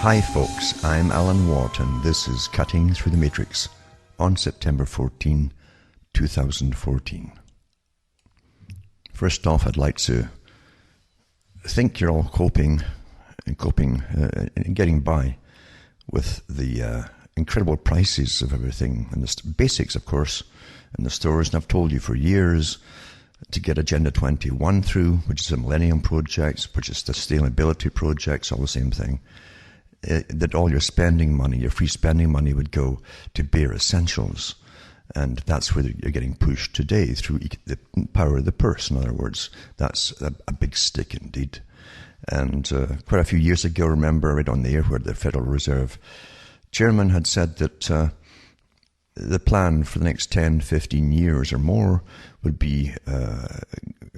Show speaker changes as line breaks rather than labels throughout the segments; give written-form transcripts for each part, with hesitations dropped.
Hi folks, I'm Alan Watt and this is Cutting Through the Matrix on September 14, 2014. First off, I'd like to think you're all coping and getting by with the incredible prices of everything and the basics, of course, in the stores. And I've told you for years to get Agenda 21 through, which is a Millennium Project, which is the sustainability projects, all the same thing. That all your spending money, your free spending money, would go to bare essentials. And that's where you're getting pushed today, through the power of the purse. In other words, that's a big stick indeed. And quite a few years ago, I remember right on the air where the Federal Reserve chairman had said that the plan for the next 10, 15 years or more would be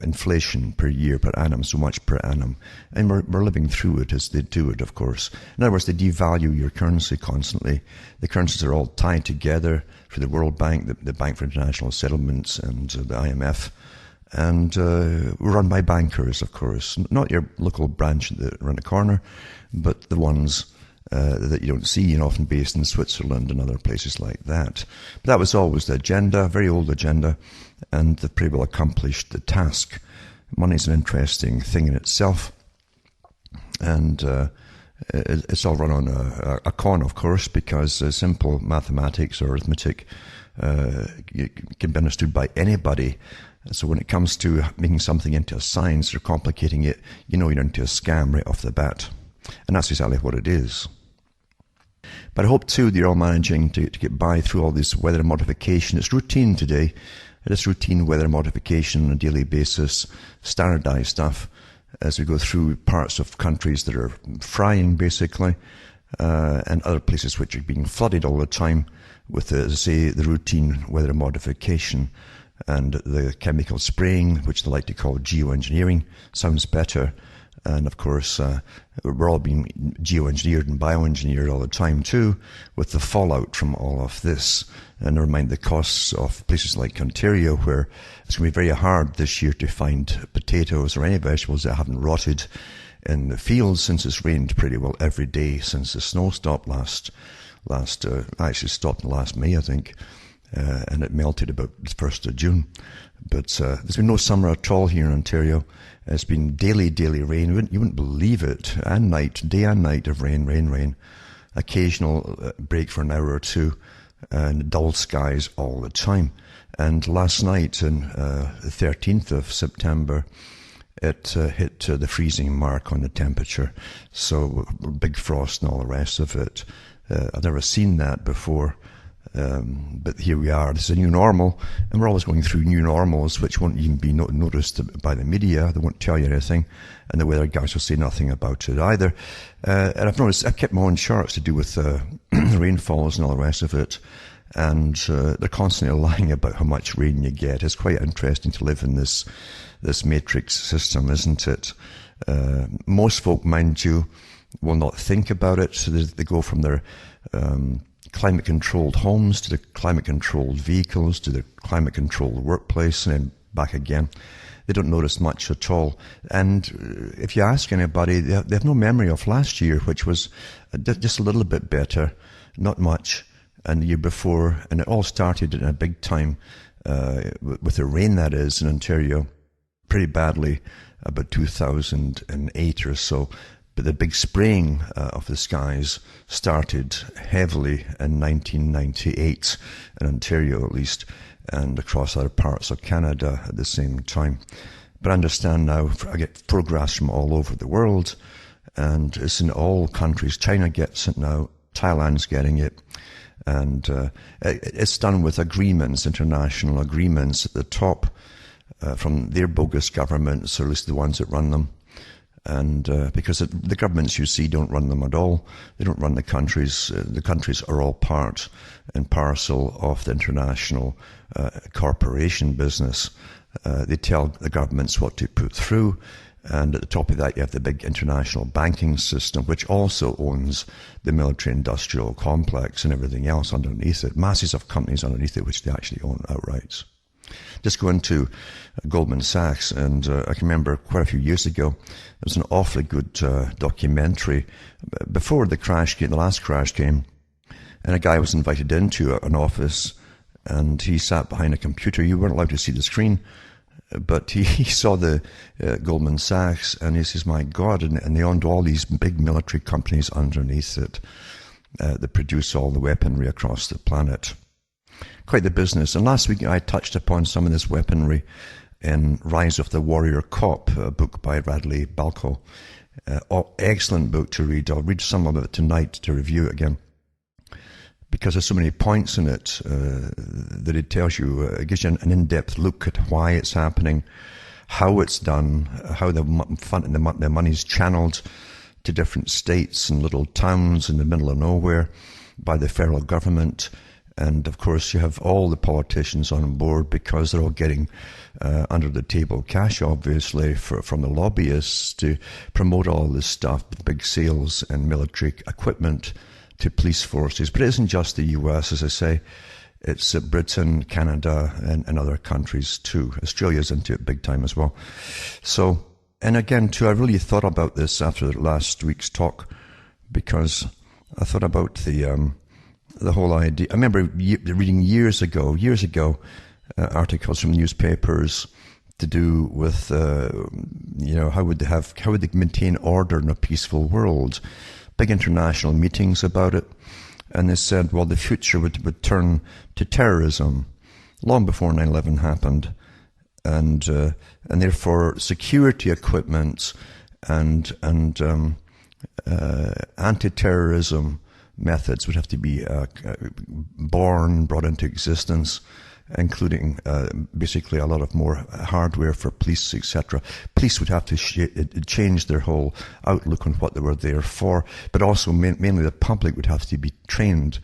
inflation per year, per annum, so much per annum. And we're living through it as they do it, of course. In other words, they devalue your currency constantly. The currencies are all tied together for the World Bank, the Bank for International Settlements, and the IMF. And run by bankers, of course. Not your local branch around the corner, but the ones that you don't see, and often based in Switzerland and other places like that. But that was always the agenda, a very old agenda, and they've pretty well accomplished the task. Money's an interesting thing in itself, and it's all run on a con, of course, because simple mathematics or arithmetic can be understood by anybody. So when it comes to making something into a science or complicating it, you know you're into a scam right off the bat. And that's exactly what it is. But I hope too that you're all managing to get by through all this weather modification. It's routine today. It is routine weather modification on a daily basis, standardized stuff as we go through parts of countries that are frying basically, and other places which are being flooded all the time with, as I say, the routine weather modification and the chemical spraying, which they like to call geoengineering. Sounds better. And of course, we're all being geoengineered and bioengineered all the time too, with the fallout from all of this. And never mind the costs of places like Ontario, where it's going to be very hard this year to find potatoes or any vegetables that haven't rotted in the fields, since it's rained pretty well every day since the snow stopped actually stopped in last May, I think. And it melted about the 1st of June. But there's been no summer at all here in Ontario. It's been daily rain. You wouldn't believe it. And night, day and night of rain. Occasional break for an hour or two, and dull skies all the time. And last night, on the 13th of September, it hit the freezing mark on the temperature. So big frost and all the rest of it. I've never seen that before. But here we are. This is a new normal, and we're always going through new normals which won't even be noticed by the media. They won't tell you anything, and the weather guys will say nothing about it either. And I've noticed, I've kept my own charts to do with rainfalls and all the rest of it, and they're constantly lying about how much rain you get. It's quite interesting to live in this matrix system, isn't it? Most folk, mind you, will not think about it, so they go from their climate-controlled homes to the climate-controlled vehicles to the climate-controlled workplace and then back again. They don't notice much at all. And if you ask anybody, they have no memory of last year, which was just a little bit better, not much, and the year before. And it all started in a big time with the rain, that is, in Ontario, pretty badly, about 2008 or so. But the big spraying of the skies started heavily in 1998, in Ontario at least, and across other parts of Canada at the same time. But I understand now, I get photographs from all over the world, and it's in all countries. China gets it now, Thailand's getting it, and it's done with agreements, international agreements at the top from their bogus governments, or at least the ones that run them. And because the governments you see don't run them at all, they don't run the countries. The countries are all part and parcel of the international corporation business. They tell the governments what to put through, and at the top of that you have the big international banking system, which also owns the military-industrial complex and everything else underneath it. Masses of companies underneath it which they actually own outright. Just go into Goldman Sachs, and I can remember quite a few years ago, there was an awfully good documentary before the crash came, the last crash came, and a guy was invited into an office, and he sat behind a computer. You weren't allowed to see the screen, but he saw the Goldman Sachs, and he says, my God, and they owned all these big military companies underneath it that produce all the weaponry across the planet. Quite the business. And last week I touched upon some of this weaponry in Rise of the Warrior Cop, a book by Radley Balko. Excellent book to read. I'll read some of it tonight to review it again, because there's so many points in it that it tells you, it gives you an in-depth look at why it's happening, how it's done, how the money's channeled to different states and little towns in the middle of nowhere by the federal government. And of course, you have all the politicians on board because they're all getting under the table cash, obviously, from the lobbyists to promote all this stuff, big sales and military equipment to police forces. But it isn't just the US, as I say. It's Britain, Canada, and other countries too. Australia's into it big time as well. So, and again, too, I really thought about this after last week's talk, because I thought about the whole idea. I remember reading years ago, articles from newspapers to do with, how would they maintain order in a peaceful world? Big international meetings about it. And they said, well, the future would turn to terrorism long before 9/11 happened. And therefore security equipment and anti-terrorism methods would have to be brought into existence, including basically a lot of more hardware for police, etc. Police would have to change their whole outlook on what they were there for, but also mainly the public would have to be trained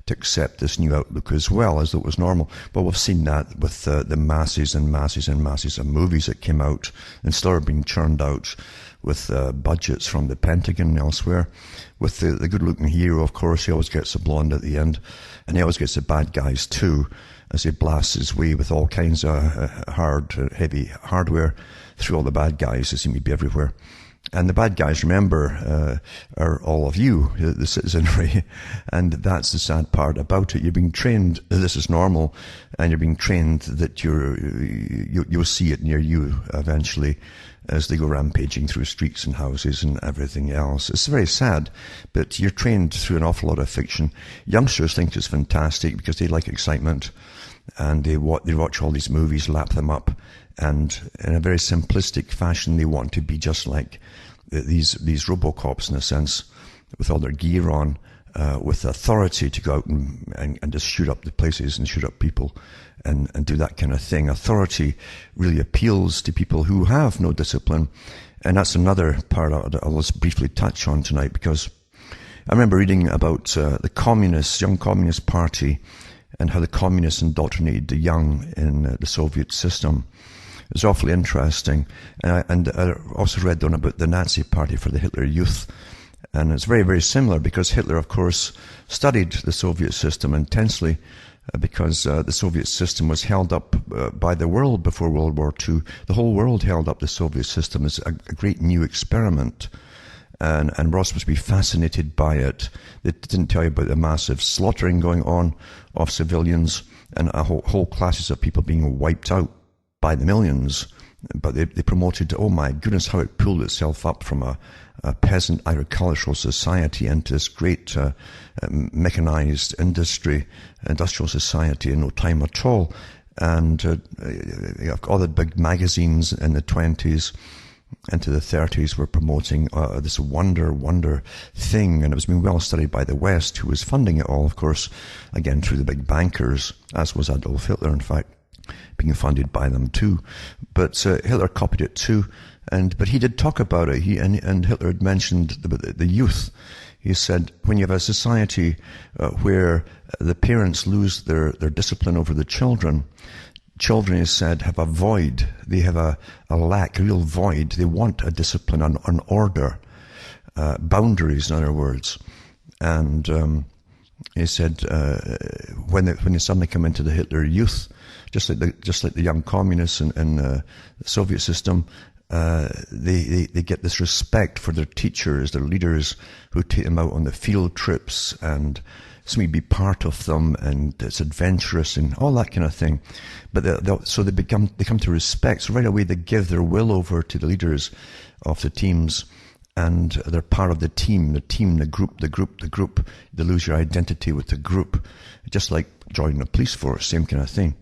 to accept this new outlook as well, as though it was normal. But we've seen that with the masses and masses and masses of movies that came out and still are being churned out with budgets from the Pentagon and elsewhere. With the good-looking hero, of course, he always gets a blonde at the end, and he always gets the bad guys too, as he blasts his way with all kinds of heavy hardware through all the bad guys that seem to be everywhere. And the bad guys, remember, are all of you, the citizenry, and that's the sad part about it. You're being trained, this is normal, and you're being trained that you'll see it near you eventually as they go rampaging through streets and houses and everything else. It's very sad, but you're trained through an awful lot of fiction. Youngsters think it's fantastic because they like excitement, and they watch all these movies, lap them up, and in a very simplistic fashion, they want to be just like these Robocops, in a sense, with all their gear on, with authority to go out and just shoot up the places and shoot up people and do that kind of thing. Authority really appeals to people who have no discipline, and that's another part I'll just briefly touch on tonight, because I remember reading about the Young Communist Party, and how the communists indoctrinated the young in the Soviet system. It was awfully interesting. And I also read on about the Nazi Party for the Hitler Youth. And it's very, very similar, because Hitler, of course, studied the Soviet system intensely, because the Soviet system was held up by the world before World War II. The whole world held up the Soviet system as a great new experiment. And Ross must be fascinated by it. They didn't tell you about the massive slaughtering going on of civilians and whole classes of people being wiped out by the millions. But they promoted, oh my goodness, how it pulled itself up from a peasant agricultural society into this great mechanized industrial society in no time at all. And all the big magazines in the 20s into the 30s were promoting this wonder thing, and it was being well studied by the West, who was funding it all, of course, again through the big bankers, as was Adolf Hitler, in fact, being funded by them too. But Hitler copied it too, but he did talk about it. And Hitler had mentioned the youth. He said, when you have a society where the parents lose their discipline over the children, he said, have a void. They have a lack, a real void. They want a discipline, an order, boundaries, in other words. And He said when they suddenly come into the Hitler Youth, just like the young communists in the Soviet system, they get this respect for their teachers, their leaders, who take them out on the field trips and somebody be part of them, and it's adventurous and all that kind of thing. But so they come to respect. So right away they give their will over to the leaders of the teams, and they're part of the team, the group. They lose your identity with the group, just like joining a police force, same kind of thing,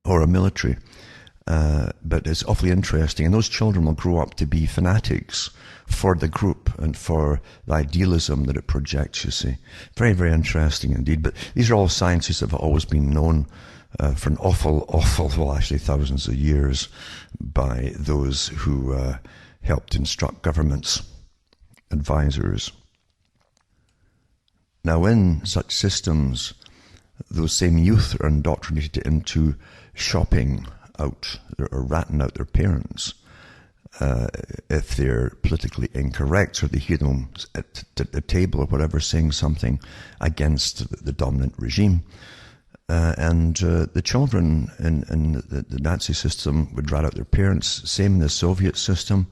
or a military. But it's awfully interesting, and those children will grow up to be fanatics for the group and for the idealism that it projects, you see. Very, very interesting indeed. But these are all sciences that have always been known for an awful, well, actually thousands of years by those who helped instruct governments, advisors. Now, in such systems, those same youth are indoctrinated into shopping out or ratting out their parents if they're politically incorrect, or they hear them at the table or whatever saying something against the dominant regime. And the children in the Nazi system would rat out their parents. Same in the Soviet system.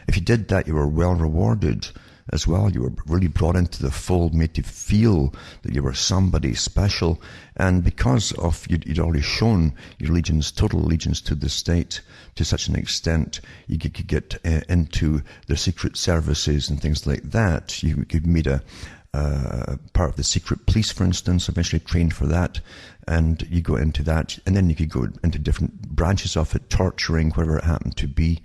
If you did that, you were well rewarded as well. You were really brought into the fold, made to feel that you were somebody special. And because of you'd already shown your allegiance, total allegiance to the state to such an extent, you could get into the secret services and things like that. You could meet a part of the secret police, for instance, eventually trained for that, and you go into that, and then you could go into different branches of it, torturing, whatever it happened to be,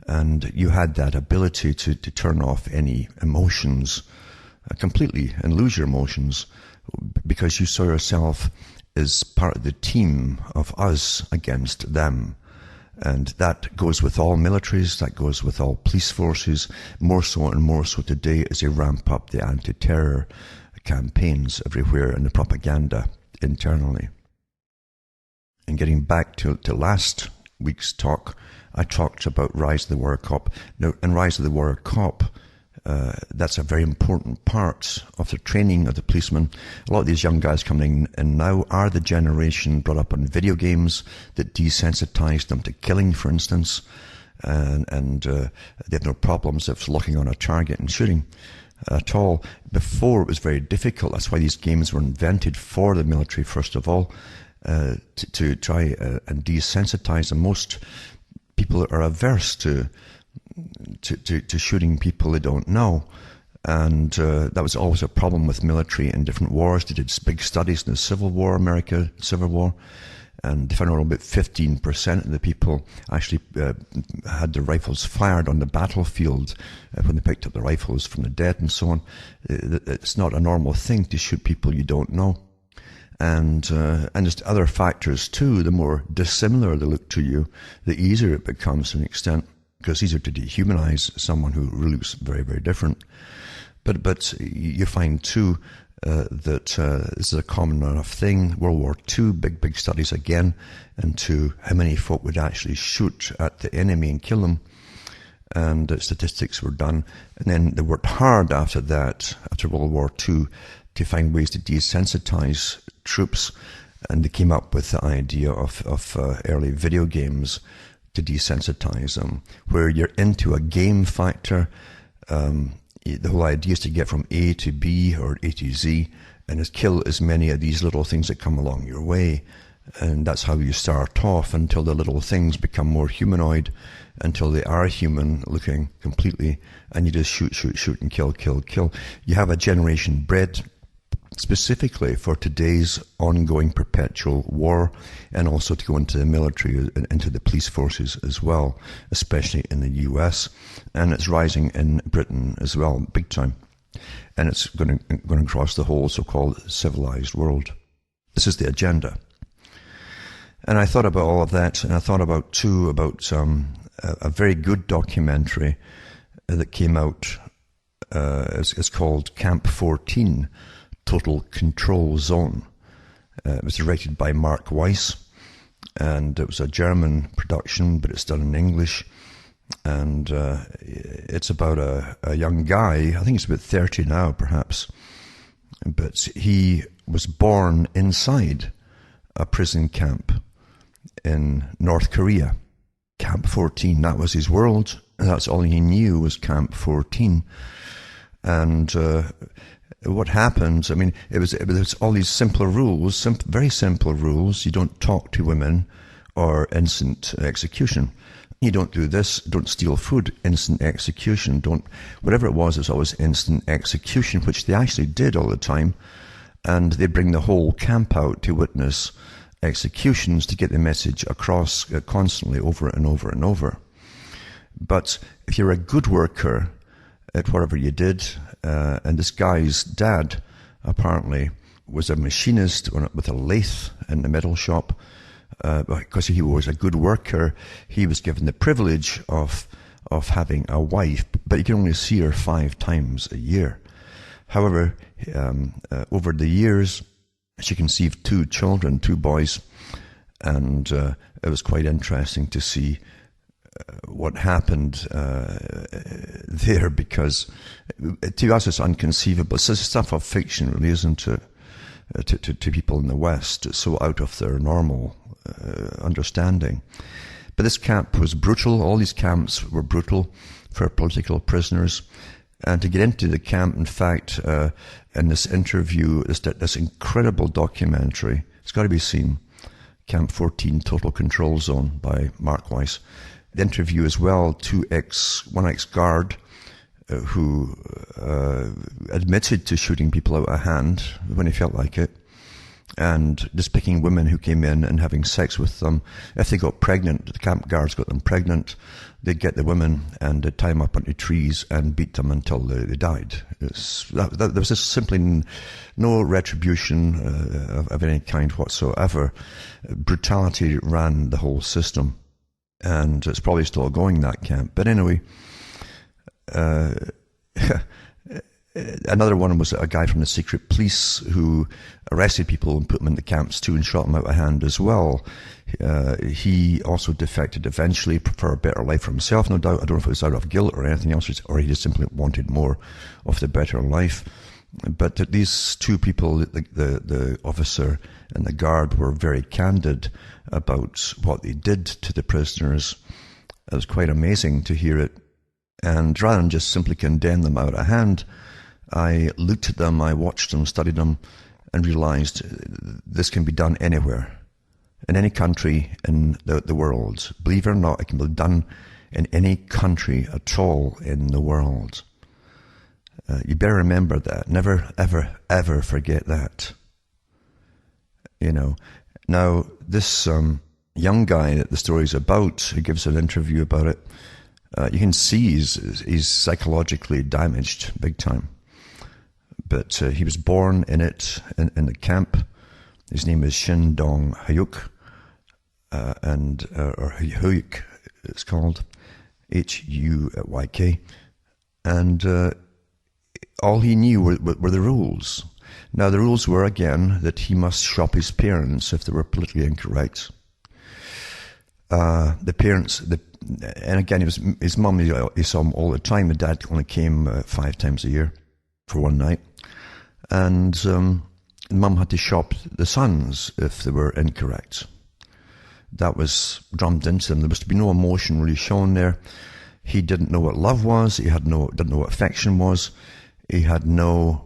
and you had that ability to turn off any emotions completely and lose your emotions, because you saw yourself as part of the team of us against them. And that goes with all militaries, that goes with all police forces, more so and more so today as they ramp up the anti-terror campaigns everywhere and the propaganda internally. And getting back to last week's talk, I talked about Rise of the Warrior Cop. Now, in Rise of the Warrior Cop, that's a very important part of the training of the policeman. A lot of these young guys coming in now are the generation brought up on video games that desensitized them to killing, for instance, and they have no problems of looking on a target and shooting at all. Before, it was very difficult. That's why these games were invented for the military, first of all, to try and desensitize them. Most people are averse to shooting people they don't know, and that was always a problem with military in different wars. They did big studies in the Civil War, America Civil War, and they found out about 15% of the people actually had their rifles fired on the battlefield when they picked up the rifles from the dead and so on. It's not a normal thing to shoot people you don't know. And just other factors too. The more dissimilar they look to you, the easier it becomes to an extent, because it's easier to dehumanize someone who really looks very, very different. But you find too that this is a common enough thing. World War II, big studies again into how many folk would actually shoot at the enemy and kill them. And statistics were done. And then they worked hard after that, after World War II, to find ways to desensitize troops. And they came up with the idea of early video games to desensitize them, where you're into a game factor. The whole idea is to get from A to B or A to Z and just kill as many of these little things that come along your way. And that's how you start off until the little things become more humanoid, until they are human looking completely, and you just shoot and kill. You have a generation bred specifically for today's ongoing perpetual war, and also to go into the military, into the police forces as well, especially in the US, and it's rising in Britain as well, big time, and it's going to cross the whole so-called civilized world. This is the agenda. And I thought about all of that, and I thought about a very good documentary that came out. It's called Camp 14, Total Control Zone. It was directed by Mark Weiss, and it was a German production, but it's done in English. And it's about a young guy, I think he's about 30 now perhaps, but he was born inside a prison camp in North Korea. Camp 14, that was his world. That's all he knew was Camp 14. And what happened, I mean, it was all these simpler rules, very simple rules. You don't talk to women or instant execution. You don't do this, don't steal food, instant execution. Don't, whatever it was always instant execution, which they actually did all the time. And they bring the whole camp out to witness executions to get the message across constantly over and over and over. But if you're a good worker at whatever you did, and this guy's dad apparently was a machinist with a lathe in the metal shop, because he was a good worker, he was given the privilege of having a wife, but he could only see her 5 times a year. However, over the years, she conceived 2 children, 2 boys, and it was quite interesting to see what happened there, because to us it's unconceivable. It's stuff of fiction, really, isn't it? To people in the West, it's so out of their normal understanding. But this camp was brutal. All these camps were brutal for political prisoners. And to get into the camp, in fact, in this interview, this incredible documentary, it's got to be seen, Camp 14, Total Control Zone by Mark Weiss. The interview as well, one ex-guard who admitted to shooting people out of hand when he felt like it, and just picking women who came in and having sex with them. If they got pregnant, the camp guards got them pregnant, they'd get the women and they'd tie them up onto trees and beat them until they died. There was just simply no retribution of any kind whatsoever. Brutality ran the whole system, and it's probably still going, that camp. But anyway, another one was a guy from the secret police who arrested people and put them in the camps too and shot them out of hand as well. He also defected eventually for a better life for himself, no doubt. I don't know if it was out of guilt or anything else, or he just simply wanted more of the better life. But these 2 people, the officer and the guard, were very candid about what they did to the prisoners. It was quite amazing to hear it. And rather than just simply condemn them out of hand, I looked at them, I watched them, studied them, and realized this can be done anywhere, in any country in the world. Believe it or not, it can be done in any country at all in the world. You better remember that. Never, ever, ever forget that. You know. Now, this young guy that the story's about, who gives an interview about it, you can see he's psychologically damaged big time. But he was born in it, in the camp. His name is Shin Dong Hyuk, or Hyuk, it's called, Huyk. And all he knew were the rules. Now, the rules were, again, that he must shop his parents if they were politically incorrect. The parents, and again, his mum, he saw him all the time. The dad only came 5 times a year for one night. And mum had to shop the sons if they were incorrect. That was drummed into him. There was to be no emotion really shown there. He didn't know what love was. He didn't know what affection was. He had no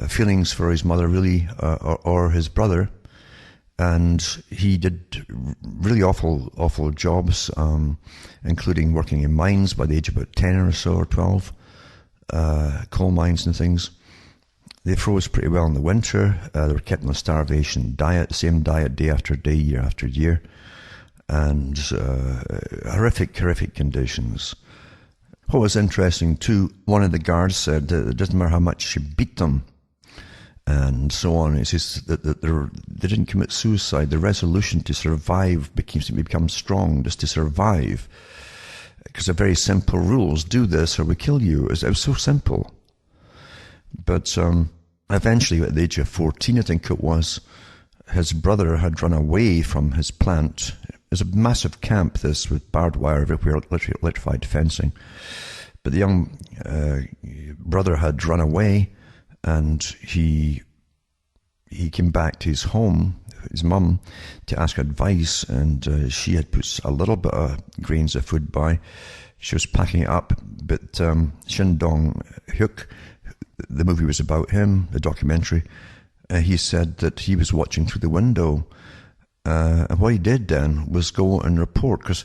feelings for his mother, really, or his brother. And he did really awful jobs, including working in mines by the age of about 10 or so, or 12, coal mines and things. They froze pretty well in the winter. They were kept on a starvation diet, same diet day after day, year after year, and horrific conditions. What was interesting too, one of the guards said that it doesn't matter how much she beat them, and so on. He says that they didn't commit suicide. The resolution to survive become strong, just to survive, because they're very simple rules: do this or we kill you. It was so simple. But eventually, at the age of 14, I think it was, his brother had run away from his plant. It was a massive camp, this, with barbed wire everywhere, electrified fencing. But the young brother had run away, and he came back to his home, his mum, to ask advice, and she had put a little bit of grains of food by. She was packing it up, but Shin Dong-hyuk, the movie was about him, the documentary. He said that he was watching through the window, and what he did then was go and report, because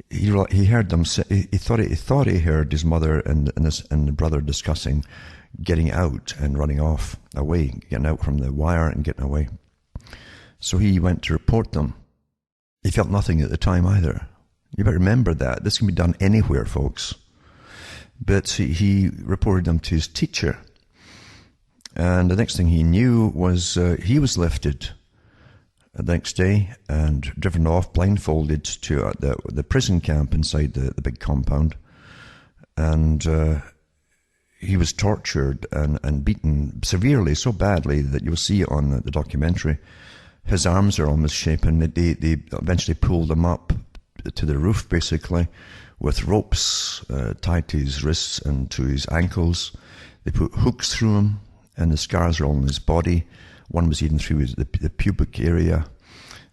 he heard them say, he thought he heard his mother and the brother discussing getting out and running off away, getting out from the wire and getting away. So he went to report them. He felt nothing at the time either. You better remember that. This can be done anywhere, folks. But he reported them to his teacher. And the next thing he knew was he was lifted the next day and driven off blindfolded to the prison camp inside the big compound. And he was tortured and beaten severely, so badly that you'll see it on the documentary. His arms are almost shapen. They eventually pulled him up to the roof, basically, with ropes tied to his wrists and to his ankles. They put hooks through him, and the scars are all on his body. One was even through the pubic area,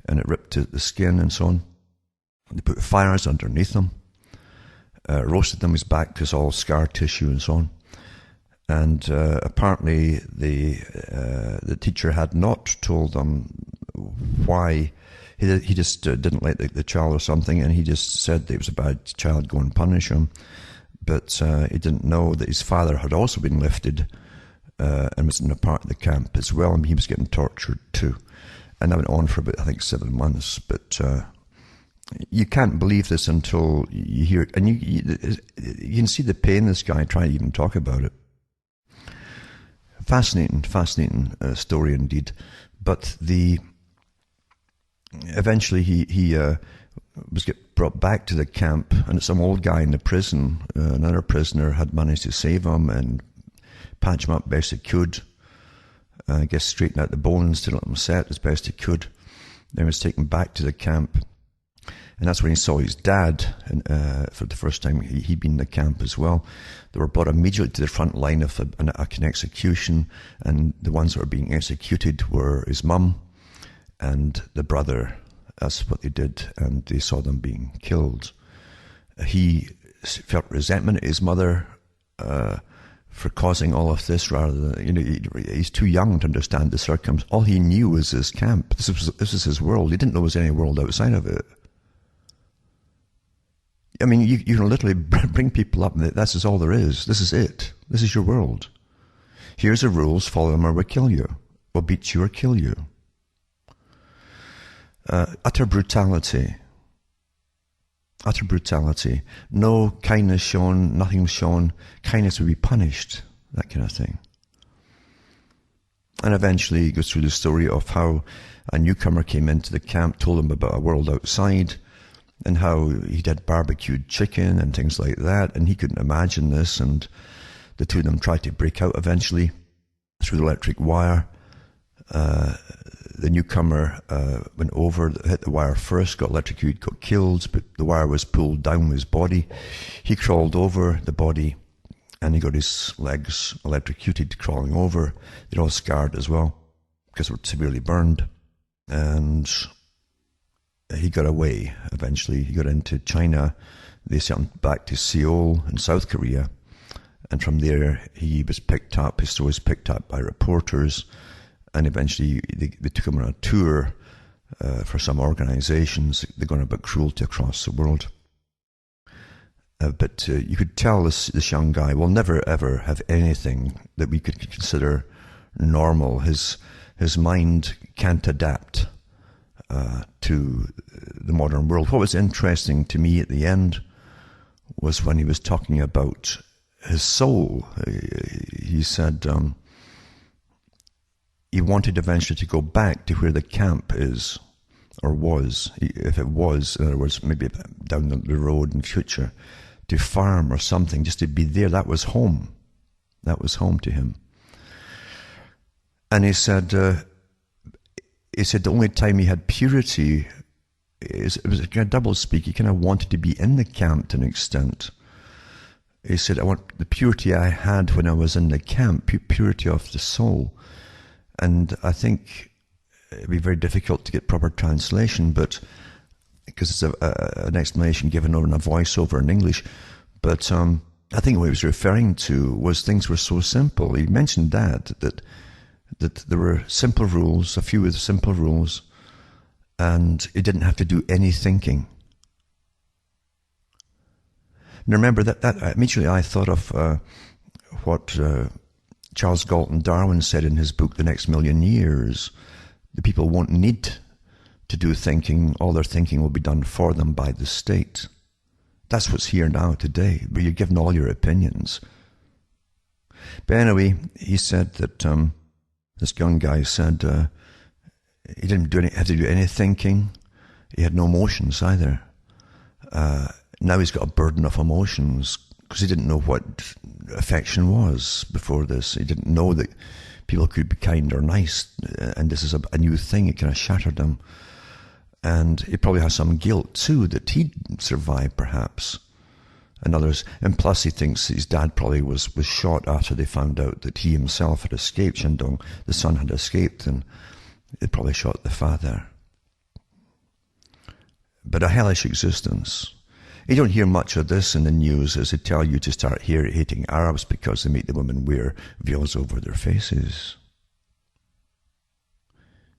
and it ripped the skin and so on. They put fires underneath him, roasted him his back because all scar tissue and so on. And apparently the teacher had not told them why. He just didn't like the child or something, and he just said that it was a bad child, go and punish him. But he didn't know that his father had also been lifted and was in a part of the camp as well, and he was getting tortured too. And that went on for about, I think, 7 months. But you can't believe this until you hear it. And you can see the pain this guy trying to even talk about it. Fascinating story indeed. But eventually he was brought back to the camp, and some old guy in the prison, another prisoner, had managed to save him and patch him up best he could. I guess straighten out the bones to let him set as best he could. Then he was taken back to the camp, and that's when he saw his dad for the first time. He'd been in the camp as well. They were brought immediately to the front line of an execution, and the ones that were being executed were his mum and the brother. That's what they did, and they saw them being killed. He felt resentment at his mother for causing all of this, rather than, he's too young to understand the circumstances. All he knew was his camp. This was his world. He didn't know there was any world outside of it. I mean, you can literally bring people up, and this is all there is. This is it. This is your world. Here's the rules, follow them or we'll kill you. We'll beat you or kill you. Utter brutality. Utter brutality. No kindness shown, nothing shown. Kindness would be punished. That kind of thing. And eventually he goes through the story of how a newcomer came into the camp, told him about a world outside, and how he'd had barbecued chicken and things like that, and he couldn't imagine this, and the two of them tried to break out eventually through the electric wire. The newcomer went over, hit the wire first, got electrocuted, got killed, but the wire was pulled down his body. He crawled over the body, and he got his legs electrocuted crawling over. They're all scarred as well, because they were severely burned. And he got away eventually. He got into China. They sent him back to Seoul in South Korea. And from there, he was picked up, his story was picked up by reporters. And eventually they took him on a tour for some organizations. They're going about cruelty across the world. But you could tell this young guy will never ever have anything that we could consider normal. His mind can't adapt to the modern world. What was interesting to me at the end was when he was talking about his soul. He said he wanted eventually to go back to where the camp is, or was, if it was, in other words, maybe down the road in the future, to farm or something, just to be there. That was home. That was home to him. And he said the only time he had purity, it was a kind of double speak. He kind of wanted to be in the camp to an extent. He said, I want the purity I had when I was in the camp, purity of the soul. And I think it'd be very difficult to get proper translation, but because it's an explanation given over in a voiceover in English. But I think what he was referring to was things were so simple. He mentioned that there were simple rules, a few of the simple rules, and he didn't have to do any thinking. And remember that immediately I thought of what Charles Galton Darwin said in his book, The Next Million Years. The people won't need to do thinking. All their thinking will be done for them by the state. That's what's here now today, where you're given all your opinions. But anyway, he said that this young guy said he didn't have to do any thinking. He had no emotions either. Now he's got a burden of emotions because he didn't know what affection was before this. He didn't know that people could be kind or nice, and this is a new thing. It kind of shattered him. And he probably has some guilt too that he survived perhaps, and others. And plus he thinks his dad probably was shot after they found out that he himself had escaped. Shindong, the son, had escaped, and they probably shot the father. But a hellish existence. You don't hear much of this in the news as they tell you to start hating Arabs because they make the women wear veils over their faces.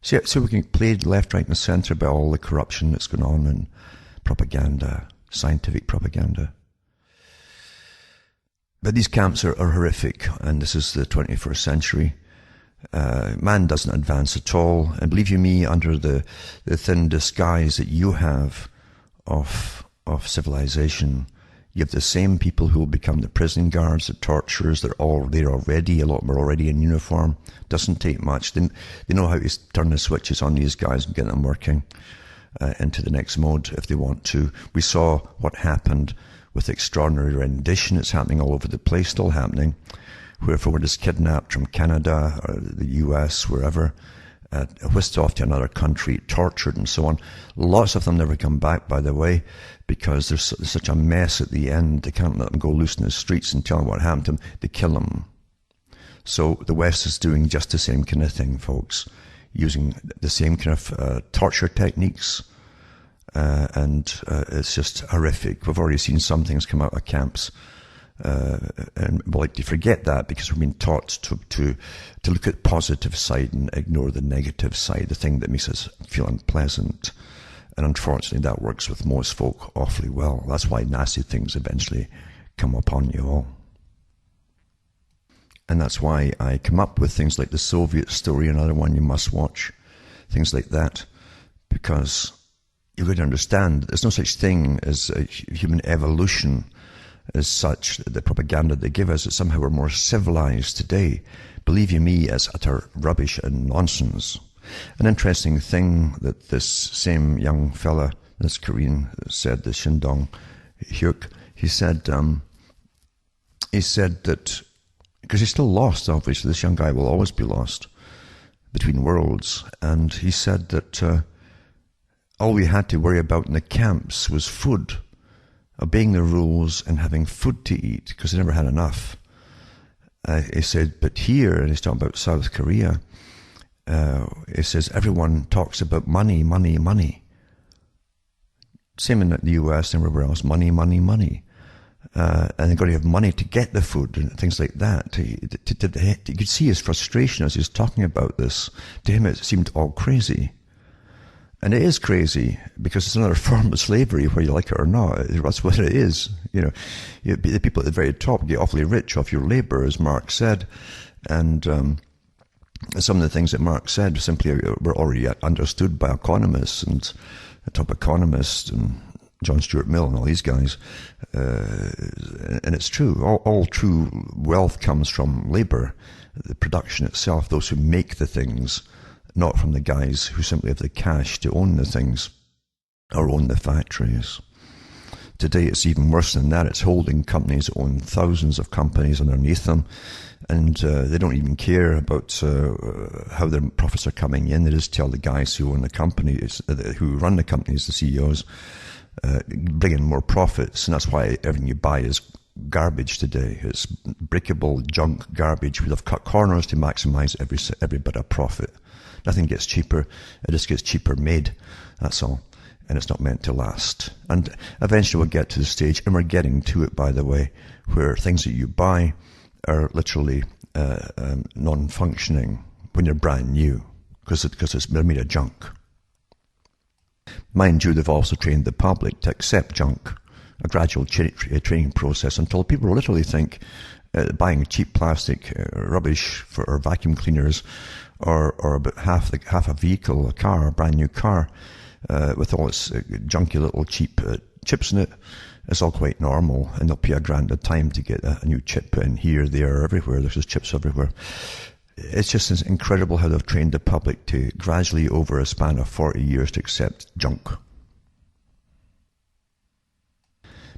So we can play left, right and centre about all the corruption that's going on and propaganda, scientific propaganda. But these camps are horrific, and this is the 21st century. Man doesn't advance at all, and believe you me, under the thin disguise that you have of civilization, you have the same people who will become the prison guards, the torturers. They're all there already. A lot of them are already in uniform. Doesn't take much. They know how to turn the switches on these guys and get them working into the next mode if they want to. We saw what happened with extraordinary rendition. It's happening all over the place, still happening. Whoever was kidnapped from Canada or the US, wherever, whisked off to another country, tortured and so on. Lots of them never come back, by the way, because there's such a mess at the end. They can't let them go loose in the streets and tell them what happened to them. They kill them. So the West is doing just the same kind of thing, folks, using the same kind of torture techniques, and it's just horrific. We've already seen some things come out of camps. And we like to forget that because we've been taught to look at the positive side and ignore the negative side, the thing that makes us feel unpleasant. And unfortunately, that works with most folk awfully well. That's why nasty things eventually come upon you all. And that's why I come up with things like the Soviet story, another one you must watch, things like that, because you're going to understand that there's no such thing as a human evolution as such. The propaganda they give us that somehow we're more civilized today, believe you me, is utter rubbish and nonsense. An interesting thing that this same young fella, this Korean, said, the Shindong Hyuk, he said that, because he's still lost, obviously, this young guy will always be lost between worlds, and he said that all we had to worry about in the camps was food, obeying the rules and having food to eat, because they never had enough. He said, but here, and he's talking about South Korea, he says everyone talks about money, money, money. Same in the US and everywhere else, money, money, money. And they've got to have money to get the food and things like that. You could see his frustration as he was talking about this. To him it seemed all crazy. And it is crazy because it's another form of slavery, whether you like it or not. That's what it is. You know, the people at the very top get awfully rich off your labor, as Marx said. And some of the things that Marx said simply were already understood by economists and the top economists and John Stuart Mill and all these guys. And it's true. All true wealth comes from labor, the production itself, those who make the things, not from the guys who simply have the cash to own the things or own the factories. Today it's even worse than that. It's holding companies that own thousands of companies underneath them, and they don't even care about how their profits are coming in. They just tell the guys who own the companies, who run the companies, the CEOs, bring in more profits, and that's why everything you buy is garbage today. It's breakable junk garbage. We've cut corners to maximize every bit of profit. Nothing gets cheaper. It just gets cheaper made. That's all. And it's not meant to last. And eventually we'll get to the stage, and we're getting to it, by the way, where things that you buy are literally non-functioning when they're brand new, because they're made of junk. Mind you, they've also trained the public to accept junk, a gradual training process, until people literally think buying cheap plastic rubbish or vacuum cleaners or about half a vehicle, a car, a brand new car, with all its junky little cheap chips in it, is all quite normal, and they'll pay $1,000 a time to get a new chip in here, there, everywhere. There's just chips everywhere. It's just incredible how they've trained the public to gradually, over a span of 40 years, to accept junk.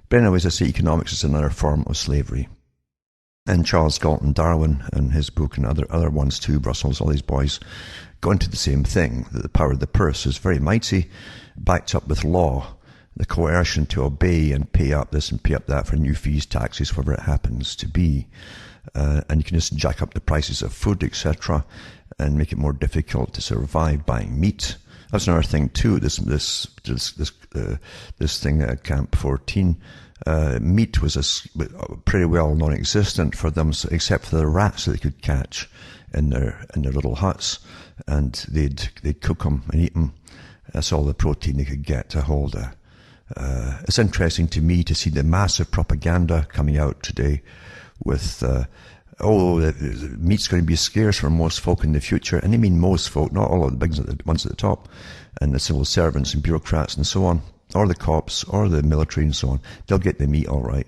But anyways, I say economics is another form of slavery. And Charles Galton Darwin, in his book, and other ones too, Brussels, all these boys, go into the same thing, that the power of the purse is very mighty, backed up with law, the coercion to obey and pay up this and pay up that for new fees, taxes, whatever it happens to be. And you can just jack up the prices of food, etc., and make it more difficult to survive buying meat. That's another thing too. This thing at Camp 14, meat was pretty well non-existent for them, except for the rats that they could catch in their little huts, and they'd cook them and eat them. That's all the protein they could get to hold. It's interesting to me to see the massive propaganda coming out today with meat's going to be scarce for most folk in the future. And I mean most folk, not all of the big ones at the top, and the civil servants and bureaucrats and so on, or the cops or the military and so on. They'll get the meat all right,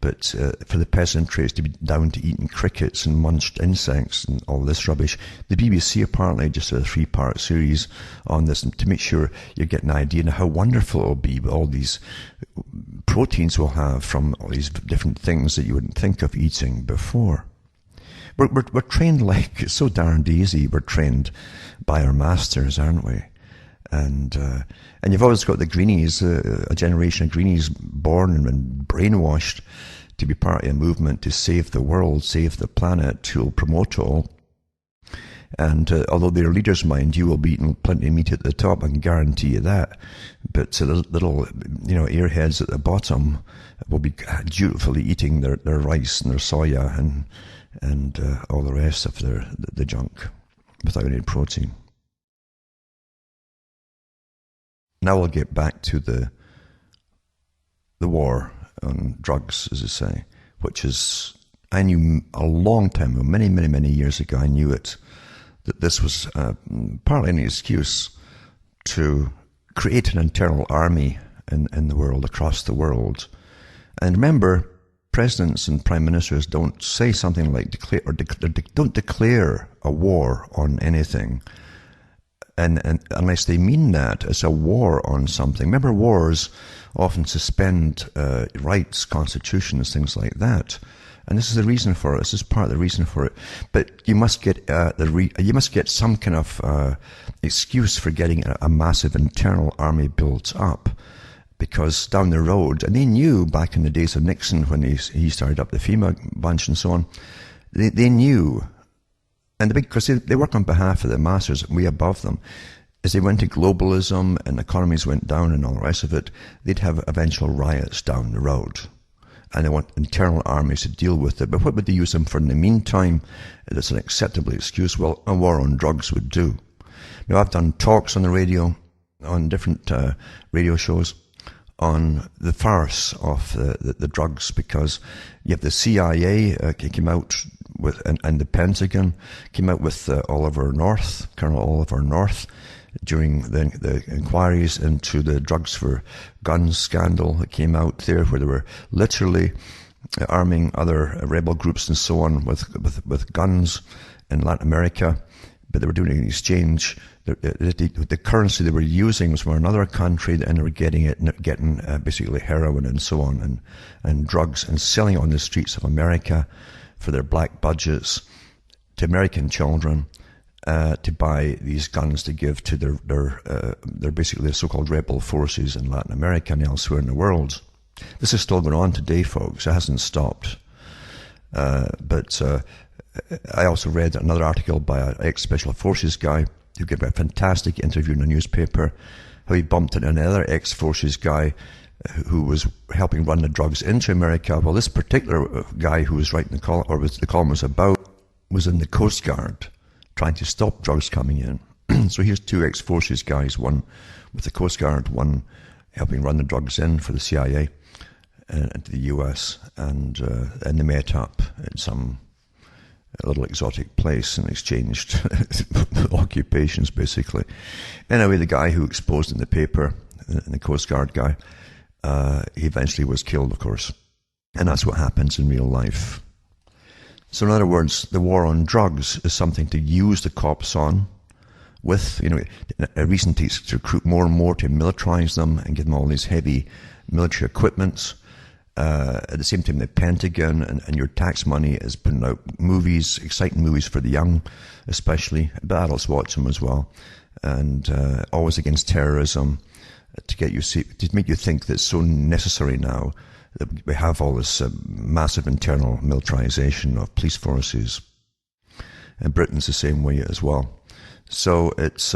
but for the peasantry to be down to eating crickets and munched insects and all this rubbish. The BBC apparently just did a 3-part series on this to make sure you get an idea of how wonderful it will be with all these proteins we'll have from all these different things that you wouldn't think of eating before. We're trained like, it's so darned easy. We're trained by our masters, aren't we? And you've always got the greenies, a generation of greenies born and brainwashed to be part of a movement to save the world, save the planet, to promote it all. And although their leaders, mind you, will be eating plenty of meat at the top, I can guarantee you that. But the little, airheads at the bottom will be dutifully eating their rice and their soya and all the rest of the junk without any protein. Now we'll get back to the war on drugs, as I say, which is, I knew a long time ago, many, many, many years ago, I knew it, that this was partly an excuse to create an internal army in the world, across the world. And remember, presidents and prime ministers don't say something like don't declare a war on anything, and unless they mean that it's a war on something. Remember, wars often suspend rights, constitutions, things like that. And this is the reason for it. This is part of the reason for it. But you must get you must get some kind of excuse for getting a massive internal army built up, because down the road, and they knew back in the days of Nixon when he started up the FEMA bunch and so on, they knew, and because they work on behalf of the masters, way above them. As they went to globalism and economies went down and all the rest of it, they'd have eventual riots down the road. And they want internal armies to deal with it. But what would they use them for in the meantime? That's an acceptable excuse. Well, a war on drugs would do. Now, I've done talks on the radio, on different radio shows, on the farce of the drugs, because you have the CIA came out with, and the Pentagon came out with Colonel Oliver North, during the inquiries into the drugs for guns scandal that came out there, where they were literally arming other rebel groups and so on with guns in Latin America, but they were doing it in exchange. The currency they were using was from another country, and they were getting basically heroin and so on, and drugs, and selling it on the streets of America for their black budgets to American children. To buy these guns to give to their basically the so-called rebel forces in Latin America and elsewhere in the world. This is still going on today, folks. It hasn't stopped. But I also read another article by an ex-Special Forces guy who gave a fantastic interview in a newspaper, how he bumped into another ex-Forces guy who was helping run the drugs into America. Well, this particular guy who was writing the column, or the column was about, was in the Coast Guard trying to stop drugs coming in. So here's two ex-Forces guys, one with the Coast Guard, one helping run the drugs in for the CIA into the US, and they met up in some little exotic place and exchanged occupations, basically. Anyway, the guy who exposed in the paper, the Coast Guard guy, he eventually was killed, of course. And that's what happens in real life. So in other words, the war on drugs is something to use the cops on with, a reason to recruit more and more, to militarize them and give them all these heavy military equipments. At the same time, the Pentagon and your tax money is putting out movies, exciting movies for the young, especially, but adults watch them as well, and always against terrorism, to make you think that it's so necessary now that we have all this massive internal militarization of police forces. And Britain's the same way as well. So it's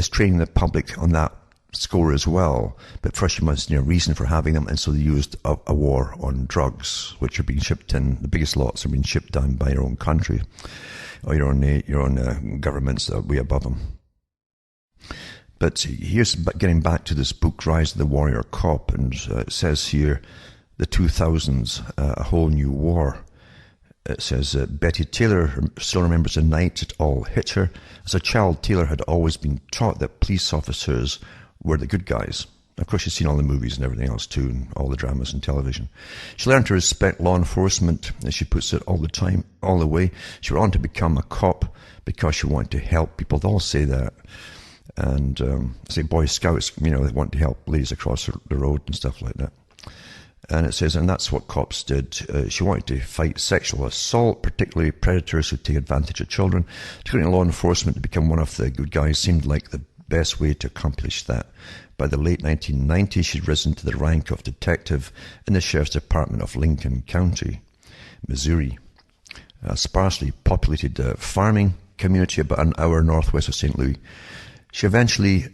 training the public on that score as well. But first you must reason for having them, and so they used a war on drugs, which are being shipped in. The biggest lots are being shipped down by your own country or your own governments that are way above them. But here's getting back to this book, Rise of the Warrior Cop, and it says here, the 2000s, a whole new war. It says, Betty Taylor still remembers the night it all hit her. As a child, Taylor had always been taught that police officers were the good guys. Of course, she's seen all the movies and everything else too, and all the dramas and television. She learned to respect law enforcement, as she puts it, all the time, all the way. She went on to become a cop because she wanted to help people. They all say that. And say Boy Scouts, they want to help ladies across the road and stuff like that. And it says, and that's what cops did. She wanted to fight sexual assault, particularly predators who take advantage of children. Turning law enforcement to become one of the good guys seemed like the best way to accomplish that. By the late 1990s, she'd risen to the rank of detective in the Sheriff's Department of Lincoln County, Missouri. A sparsely populated farming community about an hour northwest of St. Louis. She eventually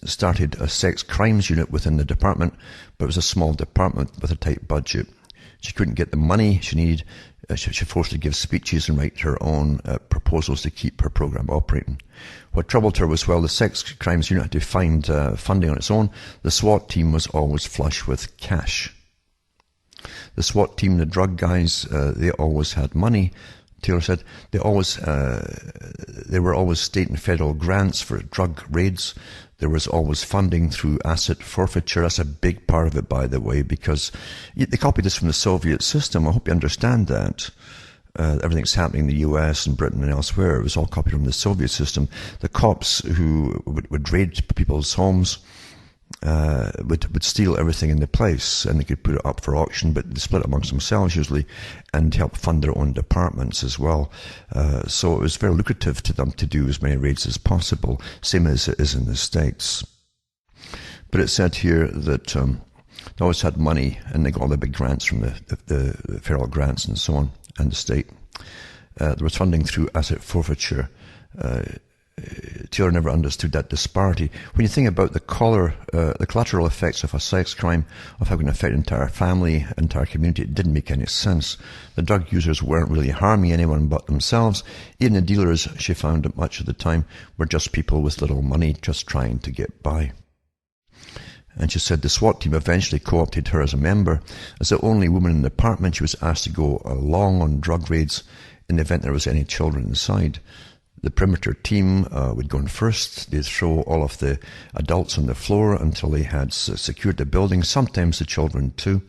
started a sex crimes unit within the department, but it was a small department with a tight budget. She couldn't get the money she needed. She was forced to give speeches and write her own proposals to keep her program operating. What troubled her was, while the sex crimes unit had to find funding on its own, the SWAT team was always flush with cash. The SWAT team, the drug guys, they always had money. Taylor said they were always state and federal grants for drug raids. There was always funding through asset forfeiture. That's a big part of it, by the way, because they copied this from the Soviet system. I hope you understand that. Everything's happening in the US and Britain and elsewhere. It was all copied from the Soviet system. The cops who would raid people's homes would steal everything in the place, and they could put it up for auction, but they split it amongst themselves usually and help fund their own departments as well. So it was very lucrative to them to do as many raids as possible, same as it is in the States. But it said here that they always had money, and they got all the big grants from the federal grants and so on, and the state. There was funding through asset forfeiture. Taylor never understood that disparity. When you think about the collateral effects of a sex crime, of how it can affect an entire family, entire community, it didn't make any sense. The drug users weren't really harming anyone but themselves. Even the dealers, she found that much of the time, were just people with little money just trying to get by. And she said the SWAT team eventually co-opted her as a member. As the only woman in the department, she was asked to go along on drug raids in the event there was any children inside. The perimeter team would go in first. They'd throw all of the adults on the floor until they had secured the building, sometimes the children too.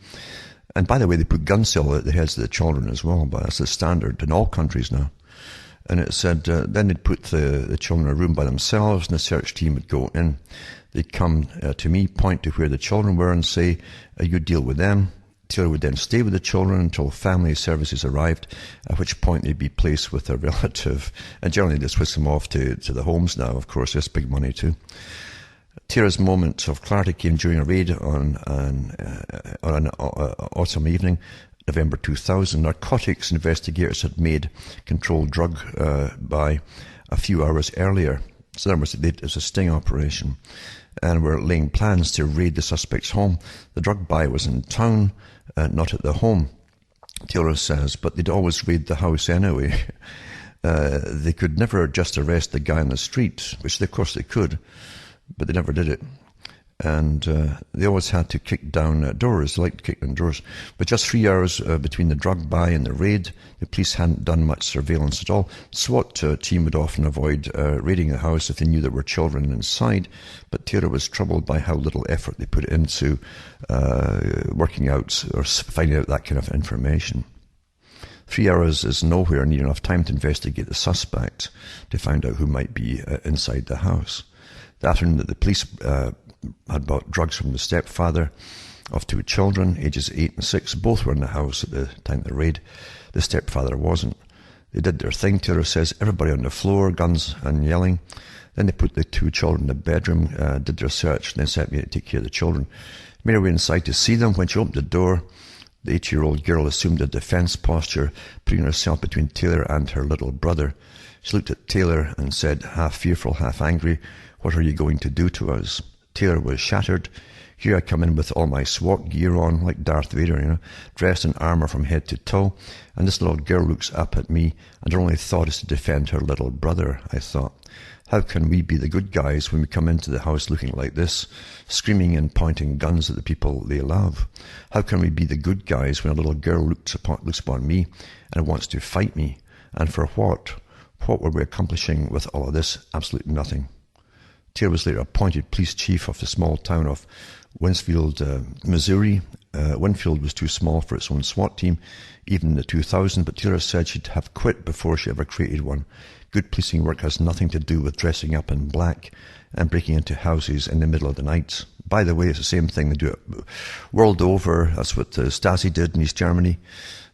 And by the way, they put gun sale at the heads of the children as well, but that's the standard in all countries now. And it said then they'd put the children in a room by themselves, and the search team would go in. They'd come to me, point to where the children were and say, you deal with them. Taylor would then stay with the children until family services arrived, at which point they'd be placed with a relative. And generally they switch them off to the homes now, of course. That's big money too. Tara's moment of clarity came during a raid on an autumn evening, November 2000. Narcotics investigators had made controlled drug buy a few hours earlier. So that was it was a sting operation, and were laying plans to raid the suspect's home. The drug buy was in town, not at the home, Taylor says, but they'd always raid the house anyway. They could never just arrest the guy on the street, which of course they could, but they never did it. And they always had to kick down doors. They liked to kick down doors. But just 3 hours between the drug buy and the raid, the police hadn't done much surveillance at all. SWAT team would often avoid raiding the house if they knew there were children inside. But Taylor was troubled by how little effort they put into working out or finding out that kind of information. 3 hours is nowhere near enough time to investigate the suspect to find out who might be inside the house. The afternoon that the police had bought drugs from the stepfather of 2 children, ages 8 and 6. Both were in the house at the time of the raid. The stepfather wasn't. They did their thing, Taylor says. Everybody on the floor, guns and yelling. Then they put the 2 children in the bedroom, did their search, and then sent me to take care of the children. Made her way inside to see them. When she opened the door, the 8-year-old girl assumed a defense posture, putting herself between Taylor and her little brother. She looked at Taylor and said, half fearful, half angry, "What are you going to do to us?" Taylor was shattered. Here I come in with all my SWAT gear on, like Darth Vader, dressed in armor from head to toe, and this little girl looks up at me, and her only thought is to defend her little brother, I thought. How can we be the good guys when we come into the house looking like this, screaming and pointing guns at the people they love? How can we be the good guys when a little girl looks upon me and wants to fight me? And for what? What were we accomplishing with all of this? Absolutely nothing. Taylor was later appointed police chief of the small town of Winfield, Missouri. Winfield was too small for its own SWAT team, even in the 2000s, but Taylor said she'd have quit before she ever created one. Good policing work has nothing to do with dressing up in black and breaking into houses in the middle of the night. By the way, it's the same thing they do it world over. That's what Stasi did in East Germany.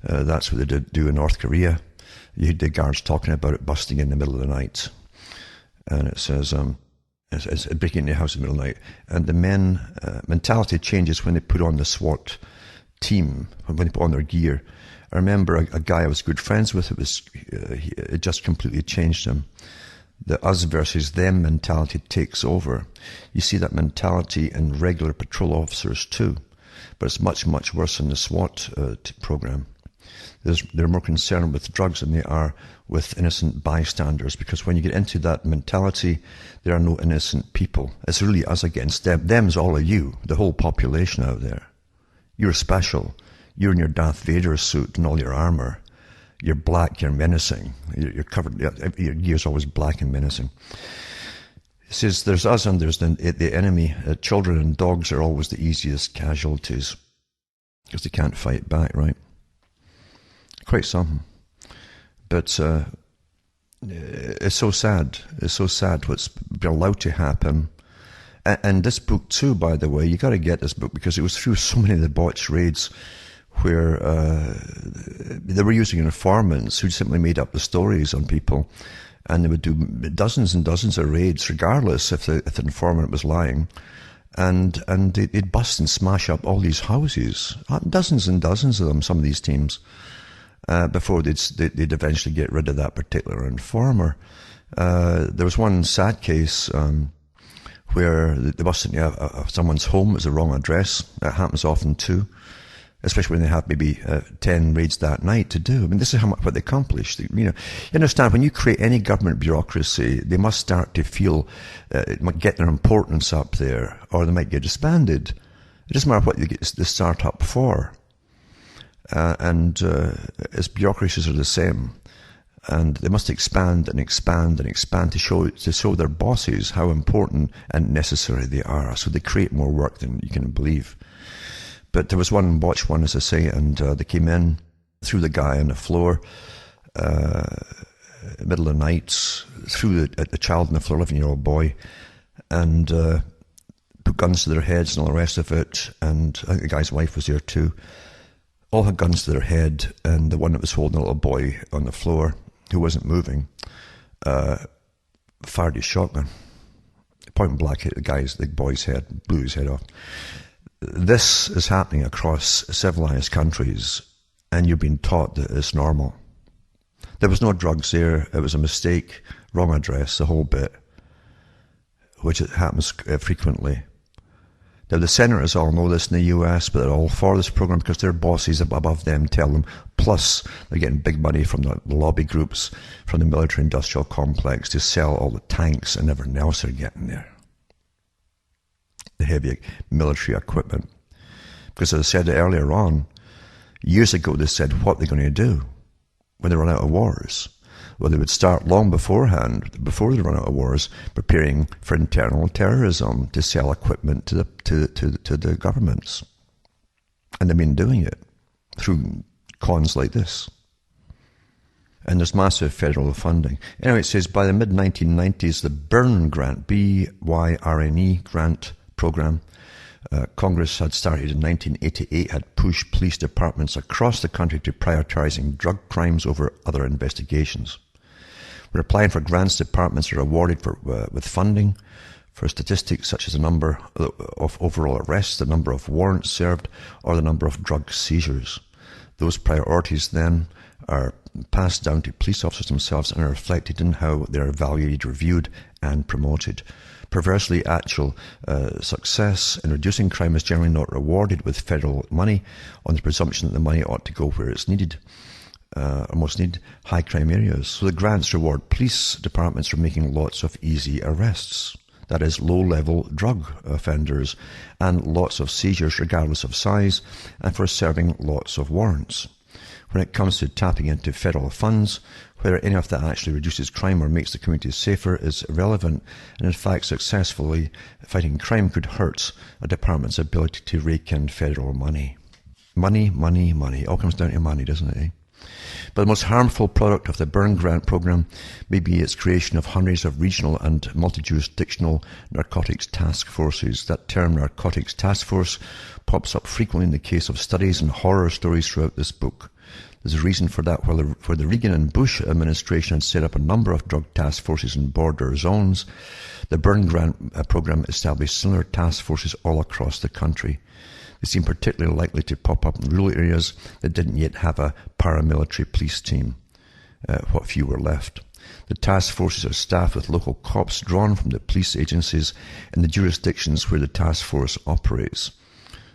That's what they did do in North Korea. You heard the guards talking about it, busting in the middle of the night. And it says, it's breaking into the house in the middle of the night. And the men, mentality changes when they put on the SWAT team, when they put on their gear. I remember a guy I was good friends with, it just completely changed him. The us versus them mentality takes over. You see that mentality in regular patrol officers too, but it's much, much worse in the SWAT program. They're more concerned with drugs than they are with innocent bystanders, because when you get into that mentality, there are no innocent people. It's really us against them. Them's all of you, the whole population out there. You're special. You're in your Darth Vader suit and all your armor. You're black, you're menacing. You're covered, your gear's always black and menacing. It says there's us and there's the enemy. Children and dogs are always the easiest casualties because they can't fight back, right? Quite something. But it's so sad. It's so sad what's been allowed to happen. And this book too, by the way, you got to get this book because it was through so many of the botched raids where they were using informants who simply made up the stories on people, and they would do dozens and dozens of raids, regardless if the informant was lying, and they'd bust and smash up all these houses, dozens and dozens of them, some of these teams, before they'd eventually get rid of that particular informer. There was one sad case where they busted into someone's home. It was the wrong address. That happens often too, especially when they have maybe 10 raids that night to do. I mean, this is what they accomplished. You understand, when you create any government bureaucracy, they must start to feel it might get their importance up there, or they might get disbanded. It doesn't matter what they get the start up for. As bureaucracies are the same, and they must expand and expand and expand to show their bosses how important and necessary they are. So they create more work than you can believe. But there was one botched one, as I say, and they came in, threw the guy on the floor, middle of the night, threw the child on the floor, 11-year-old boy, and put guns to their heads and all the rest of it. And I think the guy's wife was there too. All had guns to their head, and the one that was holding the little boy on the floor, who wasn't moving, fired his shotgun. point blank hit the boy's head, blew his head off. This is happening across civilized countries, and you've been taught that it's normal. There was no drugs there. It was a mistake, wrong address, the whole bit, which it happens frequently. Now, the senators all know this in the US, but they're all for this program because their bosses above them tell them. Plus, they're getting big money from the lobby groups, from the military-industrial complex to sell all the tanks and everything else they're getting there. The heavy military equipment. Because as I said earlier on, years ago they said what they're going to do when they run out of wars. Well, they would start long beforehand, before they run out of wars, preparing for internal terrorism to sell equipment to the governments. And they've been doing it through cons like this. And there's massive federal funding. Anyway, it says by the mid-1990s, the Byrne Grant, B-Y-R-N-E grant program, Congress had started in 1988, had pushed police departments across the country to prioritizing drug crimes over other investigations. When applying for grants, departments are awarded with funding for statistics such as the number of overall arrests, the number of warrants served, or the number of drug seizures. Those priorities then are passed down to police officers themselves and are reflected in how they are evaluated, reviewed, and promoted. Perversely, actual success in reducing crime is generally not rewarded with federal money on the presumption that the money ought to go where it's needed, or most needed, high crime areas. So the grants reward police departments for making lots of easy arrests. That is, low-level drug offenders, and lots of seizures regardless of size, and for serving lots of warrants. When it comes to tapping into federal funds, whether any of that actually reduces crime or makes the community safer is irrelevant, and in fact successfully fighting crime could hurt a department's ability to rake in federal money. Money, money, money. It all comes down to money, doesn't it? But the most harmful product of the Byrne Grant program may be its creation of hundreds of regional and multi-jurisdictional narcotics task forces. That term, narcotics task force, pops up frequently in the case of studies and horror stories throughout this book. There's a reason for that. While the Reagan and Bush administration had set up a number of drug task forces in border zones, the Byrne Grant program established similar task forces all across the country. They seem particularly likely to pop up in rural areas that didn't yet have a paramilitary police team, what few were left. The task forces are staffed with local cops drawn from the police agencies in the jurisdictions where the task force operates.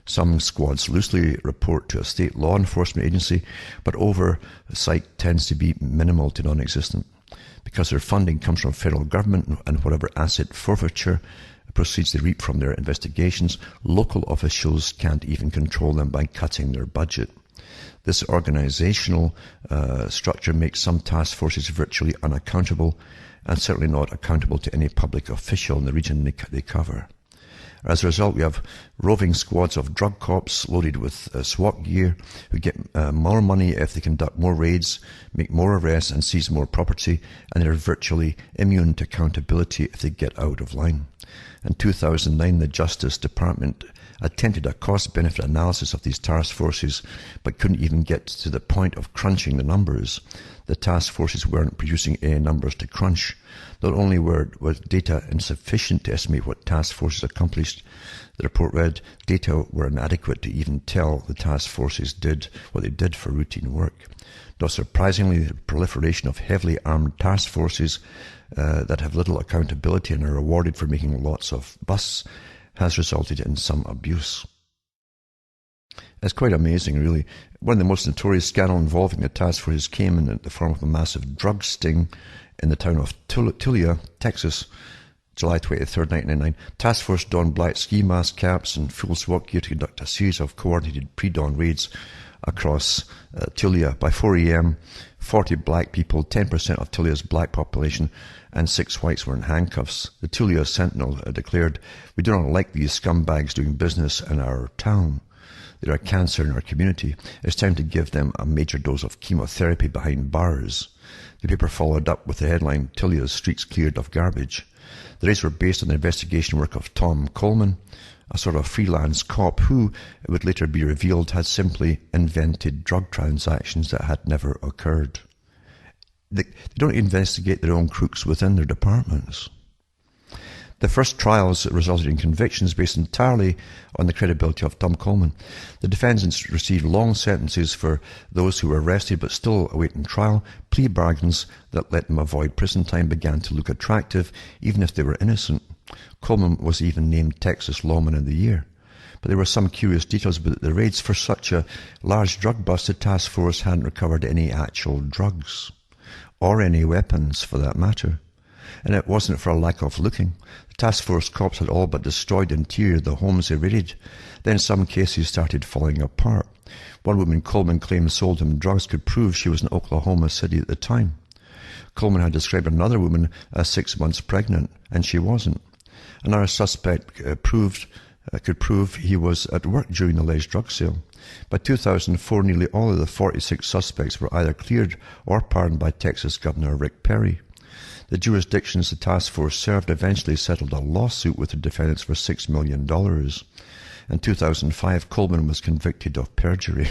Some squads loosely report to a state law enforcement agency, but oversight tends to be minimal to non-existent. Because their funding comes from federal government and whatever asset forfeiture proceeds they reap from their investigations, local officials can't even control them by cutting their budget. This organizational structure makes some task forces virtually unaccountable, and certainly not accountable to any public official in the region they cover. As a result, we have roving squads of drug cops loaded with SWAT gear who get more money if they conduct more raids, make more arrests, and seize more property, and they're virtually immune to accountability if they get out of line. In 2009, the Justice Department attempted a cost-benefit analysis of these task forces, but couldn't even get to the point of crunching the numbers. The task forces weren't producing any numbers to crunch. Not only was data insufficient to estimate what task forces accomplished, the report read, data were inadequate to even tell the task forces did what they did for routine work. Not surprisingly, the proliferation of heavily armed task forces that have little accountability and are rewarded for making lots of busts has resulted in some abuse. It's quite amazing, really. One of the most notorious scandals involving the task forces came in the form of a massive drug sting in the town of Tulia, Texas, July 23rd, 1999. Task force donned black ski mask caps and full SWAT gear to conduct a series of coordinated pre-dawn raids across Tulia. By 4 a.m., 40 black people, 10% of Tulia's black population, and 6 whites were in handcuffs. The Tulia Sentinel declared, "We do not like these scumbags doing business in our town. They're a cancer in our community. It's time to give them a major dose of chemotherapy behind bars." The paper followed up with the headline, "Tulia's streets cleared of garbage." The raids were based on the investigation work of Tom Coleman, a sort of freelance cop who, it would later be revealed, had simply invented drug transactions that had never occurred. They don't investigate their own crooks within their departments. The first trials resulted in convictions based entirely on the credibility of Tom Coleman. The defendants received long sentences for those who were arrested but still awaiting trial. Plea bargains that let them avoid prison time began to look attractive, even if they were innocent. Coleman was even named Texas Lawman of the Year. But there were some curious details about the raids. For such a large drug bust, the task force hadn't recovered any actual drugs, or any weapons for that matter. And it wasn't for a lack of looking. The task force cops had all but destroyed the interior of the homes they raided. Then some cases started falling apart. One woman Coleman claimed sold him drugs could prove she was in Oklahoma City at the time. Coleman had described another woman as 6 months pregnant, and she wasn't. Another suspect could prove he was at work during the alleged drug sale. By 2004, nearly all of the 46 suspects were either cleared or pardoned by Texas Governor Rick Perry. The jurisdictions the task force served eventually settled a lawsuit with the defendants for $6 million. In 2005, Coleman was convicted of perjury.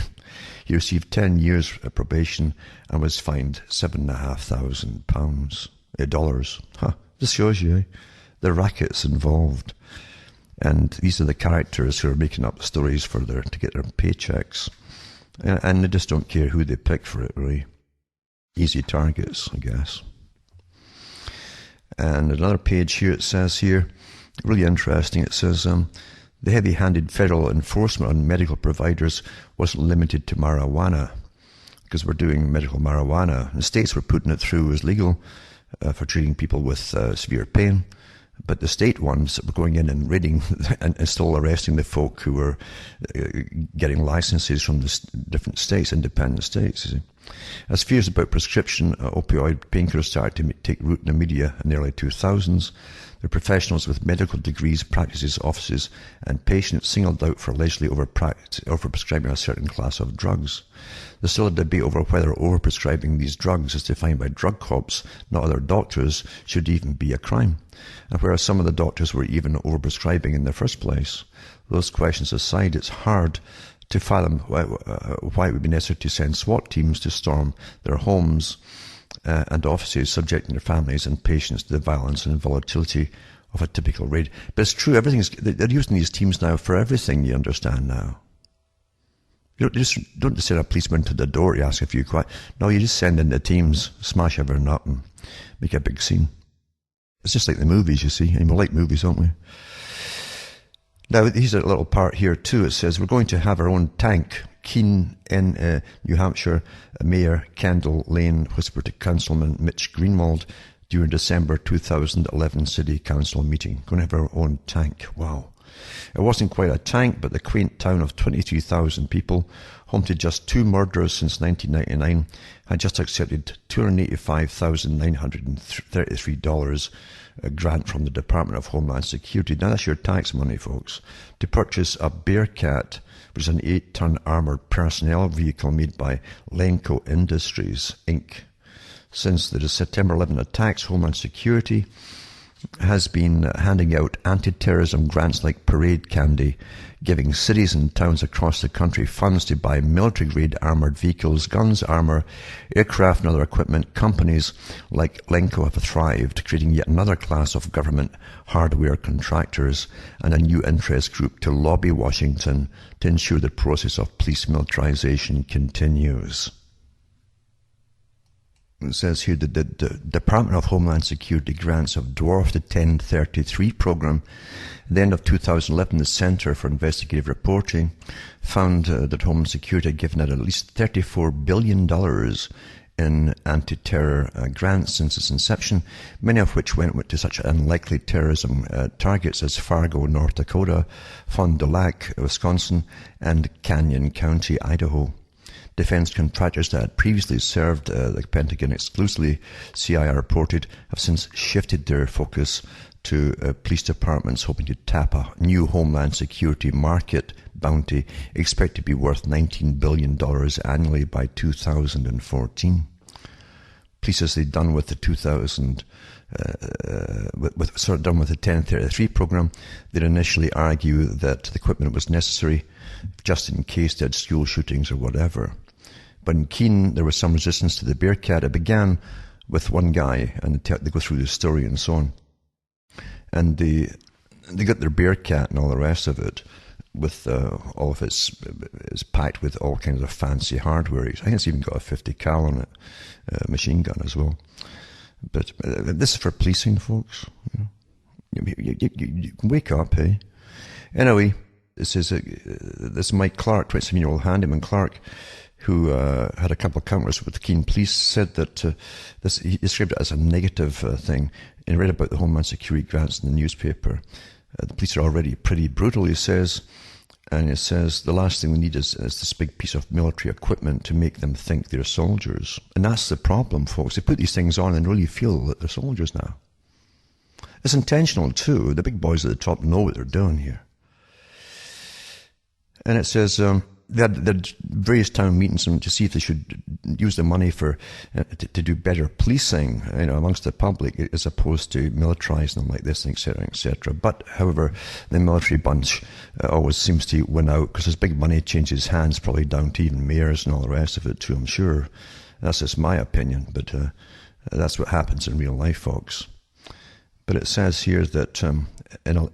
He received 10 years probation and was fined $7,500. This shows you the rackets involved. And these are the characters who are making up stories to get their paychecks. And they just don't care who they pick for it, really. Easy targets, I guess. And another page here, it says here, really interesting, it says, the heavy-handed federal enforcement on medical providers wasn't limited to marijuana, because we're doing medical marijuana. The states were putting it through as legal for treating people with severe pain, but the state ones were going in and raiding and still arresting the folk who were getting licenses from the different states, independent states, you see. As fears about prescription opioid painkillers started to take root in the media in the early 2000s, the professionals with medical degrees, practices, offices, and patients singled out for allegedly overprescribing a certain class of drugs. There's still a debate over whether overprescribing these drugs, as defined by drug cops, not other doctors, should even be a crime, and whereas some of the doctors were even overprescribing in the first place. Those questions aside, it's hard to fathom why it would be necessary to send SWAT teams to storm their homes and offices, subjecting their families and patients to the violence and volatility of a typical raid. But it's true, they're using these teams now for everything, you understand now. You don't just send a policeman to the door to ask if you're quiet. No, you just send in the teams, smash everything up and make a big scene. It's just like the movies, you see. And we like movies, don't we? Now, here's a little part here too. It says, we're going to have our own tank. Keene in New Hampshire, Mayor Kendall Lane whispered to Councilman Mitch Greenwald during December 2011 City Council meeting. Going to have our own tank. Wow. It wasn't quite a tank, but the quaint town of 23,000 people, home to just 2 murderers since 1999, had just accepted $285,933 grant from the Department of Homeland Security. Now that's your tax money, folks, to purchase a Bearcat, which is an 8-ton armored personnel vehicle made by Lenco Industries, Inc. Since the September 11 attacks, Homeland Security has been handing out anti-terrorism grants like parade candy, giving cities and towns across the country funds to buy military-grade armored vehicles, guns, armor, aircraft and other equipment. Companies like Lenco have thrived, creating yet another class of government hardware contractors and a new interest group to lobby Washington to ensure the process of police militarization continues. It says here that the Department of Homeland Security grants have dwarfed the 1033 program. At the end of 2011, the Center for Investigative Reporting found that Homeland Security had given out at least $34 billion in anti-terror grants since its inception, many of which went to such unlikely terrorism targets as Fargo, North Dakota, Fond du Lac, Wisconsin, and Canyon County, Idaho. Defense contractors that had previously served the Pentagon exclusively, CIA reported, have since shifted their focus to police departments hoping to tap a new Homeland Security market bounty expected to be worth $19 billion annually by 2014. Police, as they've done with the 1033 program, they'd initially argue that the equipment was necessary just in case they had school shootings or whatever. But in Keene, there was some resistance to the Bearcat. It began with one guy, and they go through the story and so on. and they got their Bearcat and all the rest of it, with all of it's packed with all kinds of fancy hardware. I think it's even got a 50 cal on it, machine gun as well. But this is for policing, folks. You wake up, eh? Anyway, this is this Mike Clark, 27-year-old handyman Clark, who had a couple of encounters with the Keene police, said that he described it as a negative thing, and read about the Homeland Security grants in the newspaper. The police are already pretty brutal, he says, and it says the last thing we need is this big piece of military equipment to make them think they're soldiers. And that's the problem, folks. They put these things on and really feel that they're soldiers now. It's intentional too. The big boys at the top know what they're doing here. And it says they had various town meetings to see if they should use the money for to do better policing, amongst the public, as opposed to militarizing them like this, etc., etc. But, however, the military bunch always seems to win out, because as big money changes hands, probably down to even mayors and all the rest of it too, I'm sure. That's just my opinion, but that's what happens in real life, folks. But it says here that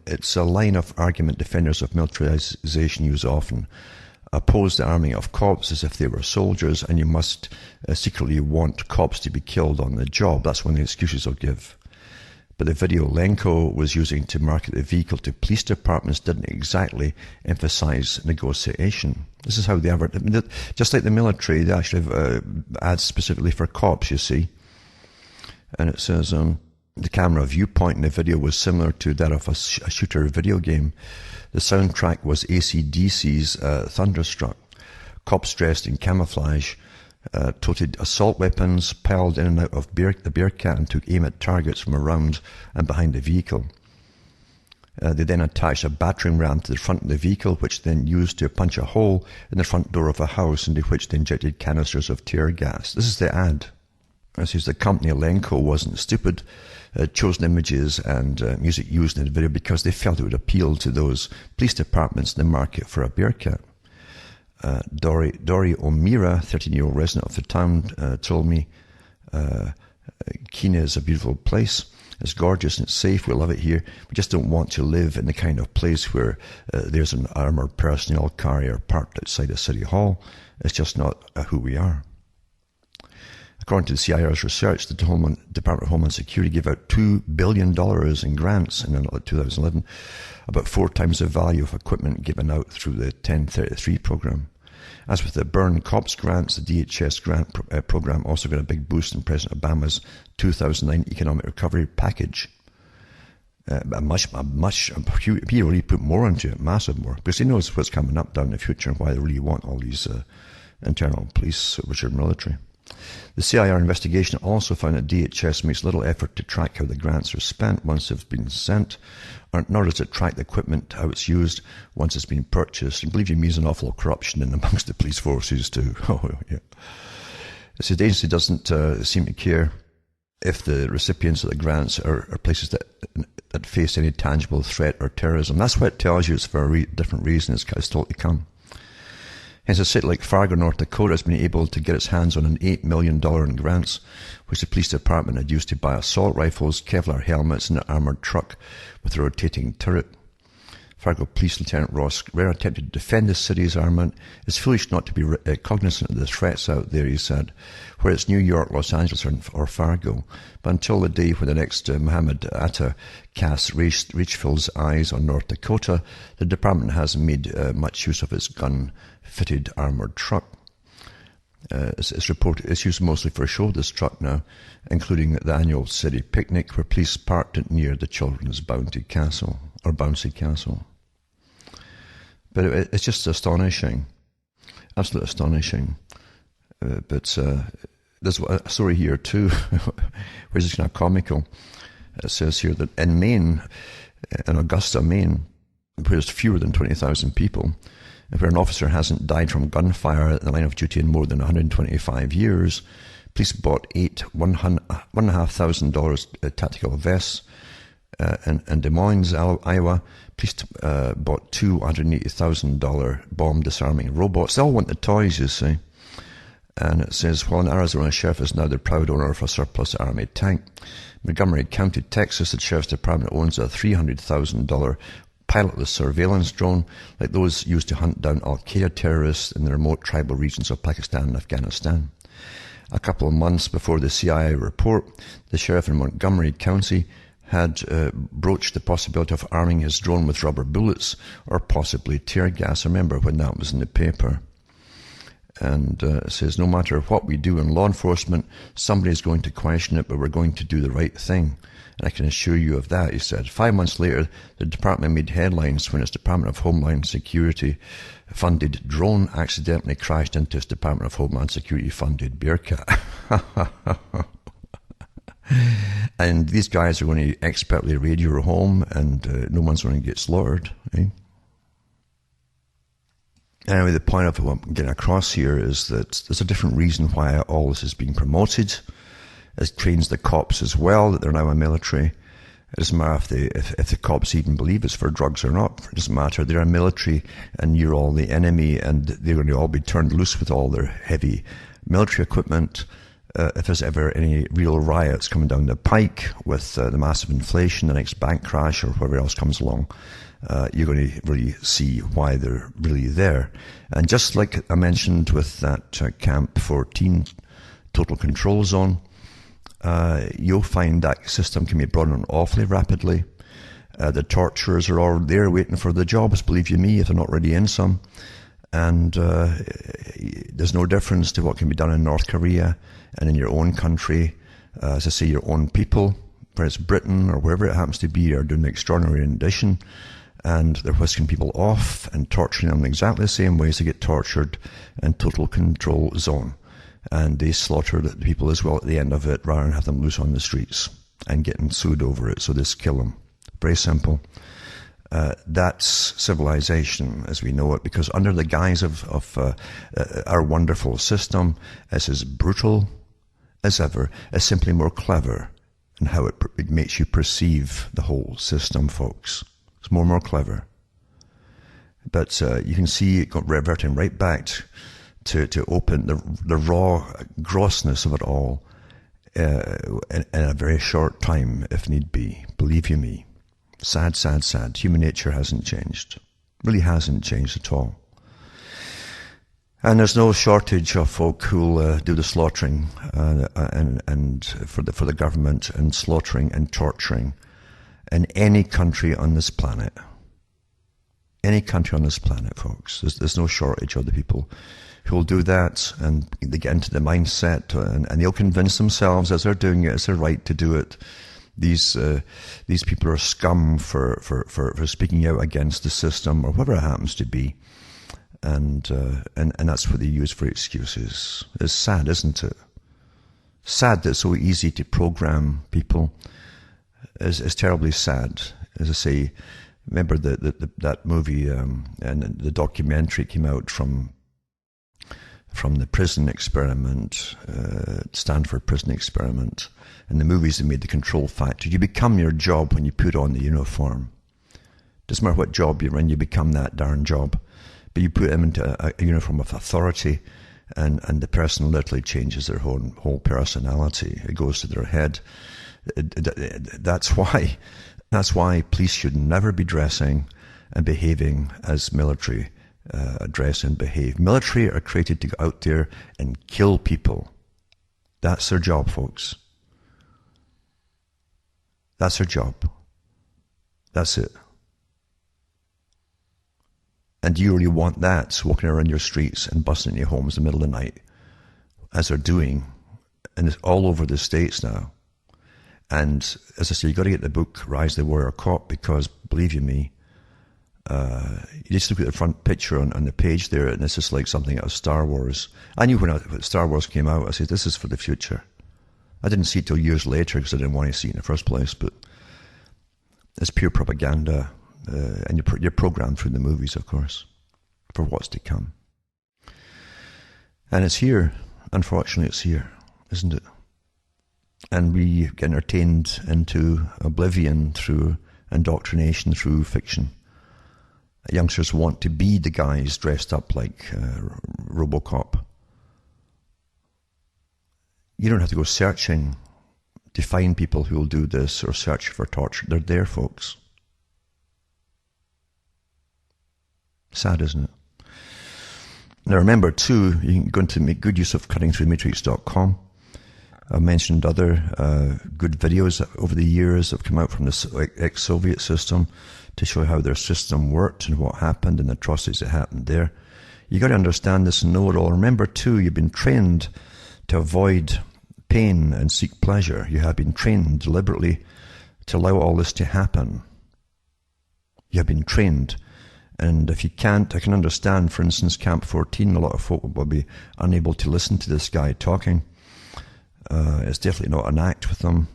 it's a line of argument defenders of militarization use often. Oppose the arming of cops as if they were soldiers, and you must secretly want cops to be killed on the job. That's one of the excuses they'll give. But the video Lenko was using to market the vehicle to police departments didn't exactly emphasize negotiation. This is how they advertise. Just like the military, they actually have ads specifically for cops, you see. And it says the camera viewpoint in the video was similar to that of a shooter video game. The soundtrack was AC/DC's Thunderstruck. Cops dressed in camouflage toted assault weapons, piled in and out of the Bearcat, and took aim at targets from around and behind the vehicle. They then attached a battering ram to the front of the vehicle, which then used to punch a hole in the front door of a house, into which they injected canisters of tear gas. This is the ad. It says the company Lenko wasn't stupid. Chosen images and music used in the video because they felt it would appeal to those police departments in the market for a Bearcat. Dori O'Meara, 13-year-old resident of the town, told me Keene is a beautiful place. It's gorgeous and it's safe. We love it here. We just don't want to live in the kind of place where there's an armoured personnel carrier parked outside a city hall. It's just not who we are. According to the CIR's research, the Department of Homeland Security gave out $2 billion in grants in 2011, about 4 times the value of equipment given out through the 1033 program. As with the Burn Cops grants, the DHS grant program also got a big boost in President Obama's 2009 economic recovery package. He really put more into it, massive more, because he knows what's coming up down the future and why they really want all these internal police, which are military. The CIR investigation also found that DHS makes little effort to track how the grants are spent once they've been sent, nor does it track the equipment, how it's used once it's been purchased. And believe you me, there's an awful lot of corruption in amongst the police forces too. Oh, yeah. So the agency doesn't seem to care if the recipients of the grants are places that face any tangible threat or terrorism. That's what it tells you. It's for a different reason. It's still to come. Hence, a city like Fargo, North Dakota, has been able to get its hands on an $8 million in grants, which the police department had used to buy assault rifles, Kevlar helmets, and an armoured truck with a rotating turret. Fargo Police Lieutenant Ross Rare attempted to defend the city's armament. It's foolish not to be cognizant of the threats out there, he said, whether it's New York, Los Angeles, or Fargo. But until the day when the next Mohammed Atta casts Richfield's eyes on North Dakota, the department hasn't made much use of its gun-fitted armoured truck. It's used mostly for a show, this truck now, including the annual city picnic, where police parked it near the children's bouncy castle. But it's just astonishing, absolutely astonishing. But there's a story here too, which is kind of comical. It says here that in Maine, in Augusta, Maine, where there's fewer than 20,000 people, where an officer hasn't died from gunfire in the line of duty in more than 125 years, police bought 8 $1,500 tactical vests. In Des Moines, Iowa, police bought 2 $180,000 bomb disarming robots. They all want the toys, you see. And it says, while an Arizona sheriff is now the proud owner of a surplus Army tank, Montgomery County, Texas, the sheriff's department owns a $300,000 pilotless surveillance drone like those used to hunt down Al-Qaeda terrorists in the remote tribal regions of Pakistan and Afghanistan. A couple of months before the CIA report, the sheriff in Montgomery County had broached the possibility of arming his drone with rubber bullets or possibly tear gas. I remember when that was in the paper. And it says, no matter what we do in law enforcement, somebody is going to question it, but we're going to do the right thing. And I can assure you of that, he said. 5 months later, the department made headlines when its Department of Homeland Security funded drone accidentally crashed into its Department of Homeland Security funded Bearcat. And these guys are going to expertly raid your home, and no one's going to get slaughtered. Eh? Anyway, the point of what I'm getting across here is that there's a different reason why all this is being promoted. It trains the cops as well, that they're now a military. It doesn't matter if the cops even believe it's for drugs or not. It doesn't matter. They're a military, and you're all the enemy, and they're going to all be turned loose with all their heavy military equipment. If there's ever any real riots coming down the pike with the massive inflation, the next bank crash, or whatever else comes along, you're going to really see why they're really there. And just like I mentioned with that Camp 14 Total Control Zone, you'll find that system can be brought on awfully rapidly. The torturers are all there waiting for the jobs, believe you me, if they're not already in some. And there's no difference to what can be done in North Korea and in your own country. As I say, your own people, whether it's Britain or wherever it happens to be, are doing extraordinary rendition. And they're whisking people off and torturing them in exactly the same ways they get tortured in Total Control Zone. And they slaughter the people as well at the end of it, rather than have them loose on the streets and getting sued over it. So they just kill them. Very simple. That's civilization as we know it, because under the guise of our wonderful system, it's as brutal as ever. It's simply more clever in how it makes you perceive the whole system, folks. It's more clever. But you can see it reverting right back to open the raw grossness of it all in a very short time, if need be. Believe you me. Sad, sad, sad. Human nature hasn't changed. Really hasn't changed at all. And there's no shortage of folk who'll do the slaughtering and for the government, and slaughtering and torturing in any country on this planet. Any country on this planet, folks. There's no shortage of the people who'll do that, and they get into the mindset, and they'll convince themselves as they're doing it, it's their right to do it. These people are scum for speaking out against the system or whatever it happens to be, and that's what they use for excuses. It's sad, isn't it? Sad that it's so easy to program people. Is terribly sad. As I say, remember that movie and the documentary came out from the prison experiment, Stanford prison experiment, and the movies that made the control factor. You become your job when you put on the uniform. Doesn't matter what job you're in, you become that darn job. But you put them into a uniform of authority, and the person literally changes their whole personality. It goes to their head. That's why police should never be dressing and behaving as military dress and behave. Military are created to go out there and kill people. That's their job, folks. That's their job. That's it. And do you really want that, walking around your streets and busting in your homes in the middle of the night, as they're doing, and it's all over the States now? And as I say, you got to get the book Rise the Warrior Cop, because believe you me, you just look at the front picture on the page there, and it's just like something out of Star Wars. I knew when Star Wars came out, I said, this is for the future. I didn't see it till years later because I didn't want to see it in the first place, but it's pure propaganda, and you're programmed through the movies, of course, for what's to come. And it's here. Unfortunately, it's here, isn't it? And we get entertained into oblivion through indoctrination, through fiction. Youngsters want to be the guys dressed up like RoboCop. You don't have to go searching to find people who will do this or search for torture. They're there, folks. Sad, isn't it? Now remember too, you can go into make good use of cuttingthroughthematrix.com. I've mentioned other good videos over the years that have come out from the ex-Soviet system to show how their system worked and what happened and the atrocities that happened there. You got to understand this and know it all. Remember too, you've been trained to avoid pain and seek pleasure. You have been trained deliberately to allow all this to happen. You have been trained. And if you can't, I can understand, for instance, Camp 14, a lot of folk will be unable to listen to this guy talking. It's definitely not an act with them.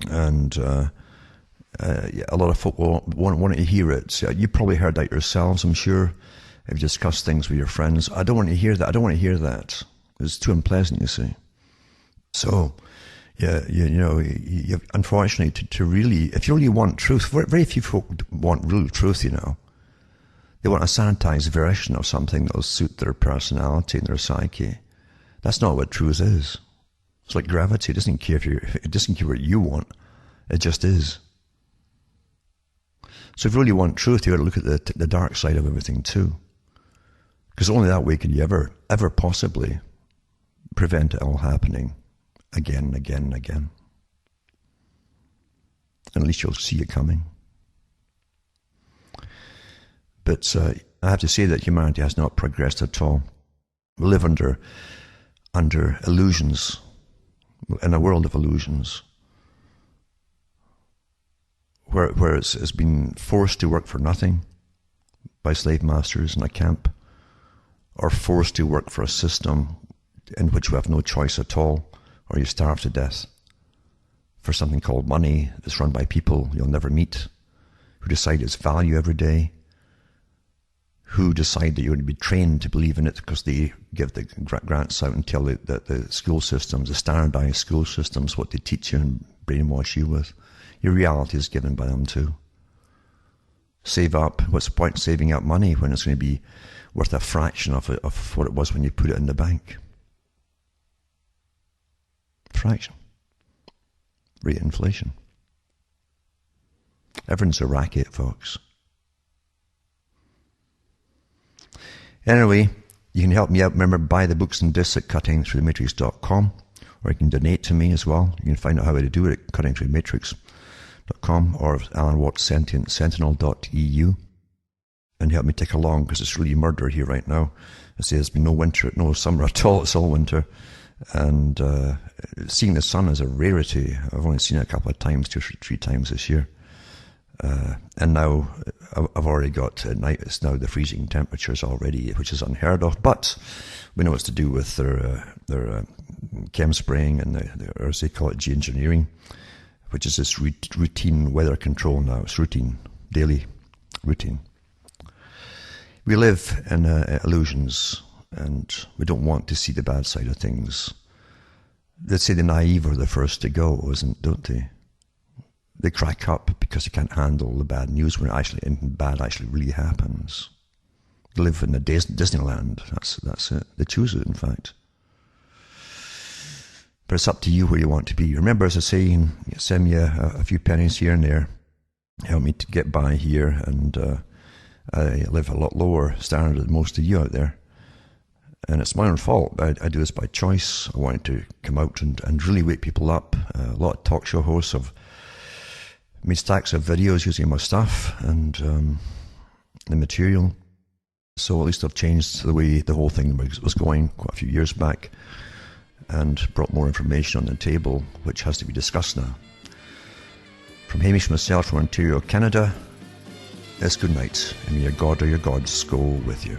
And yeah, a lot of folk will want to hear it. So you probably heard that yourselves, I'm sure, if you discuss things with your friends. I don't want to hear that. I don't want to hear that. It's too unpleasant, you see. So, yeah, you unfortunately, to really, if you really want truth, very few folk want real truth, you know. They want a sanitized version of something that will suit their personality and their psyche. That's not what truth is. It's like gravity. It doesn't care it doesn't care what you want. It just is. So if you really want truth, you got to look at the dark side of everything too. Because only that way can you ever possibly prevent it all happening again and again and again. And at least you'll see it coming. But I have to say that humanity has not progressed at all. We live under illusions, in a world of illusions, where it's been forced to work for nothing by slave masters in a camp, or forced to work for a system in which you have no choice at all, or you starve to death for something called money that's run by people you'll never meet, who decide its value every day, who decide that you're going to be trained to believe in it because they give the grants out and tell that the school systems, the standardized school systems, what they teach you and brainwash you with. Your reality is given by them too. Save up. What's the point of saving up money when it's going to be worth a fraction of what it was when you put it in the bank? Fraction. Rate of inflation. Everyone's a racket, folks. Anyway, you can help me out. Remember, buy the books and discs at cuttingthroughthematrix.com, or you can donate to me as well. You can find out how to do it at cuttingthroughthematrix.com or Alan Watts Sentinel.eu, and help me take along, because it's really murder here right now. I say there's been no summer at all. It's all winter. And seeing the sun is a rarity. I've only seen it a couple of times, 2 or 3 times this year. And now I've already got, at night it's now the freezing temperatures already, which is unheard of, but we know it's to do with their chem spraying and or as they call it, geoengineering, which is this routine weather control now. It's routine, daily routine. We live in illusions, and we don't want to see the bad side of things. They say the naive are the first to go, don't they? They crack up because they can't handle the bad news when anything bad actually really happens. They live in the Disneyland. That's it. They choose it, in fact. But it's up to you where you want to be. Remember, as I say, send me a few pennies here and there. Help me to get by here. And I live a lot lower standard than most of you out there. And it's my own fault. I do this by choice. I wanted to come out and really wake people up. A lot of talk show hosts have made stacks of videos using my stuff and the material. So at least I've changed the way the whole thing was going quite a few years back, and brought more information on the table, which has to be discussed now. From Hamish myself from Ontario, Canada, it's good night, and may your God or your gods go with you.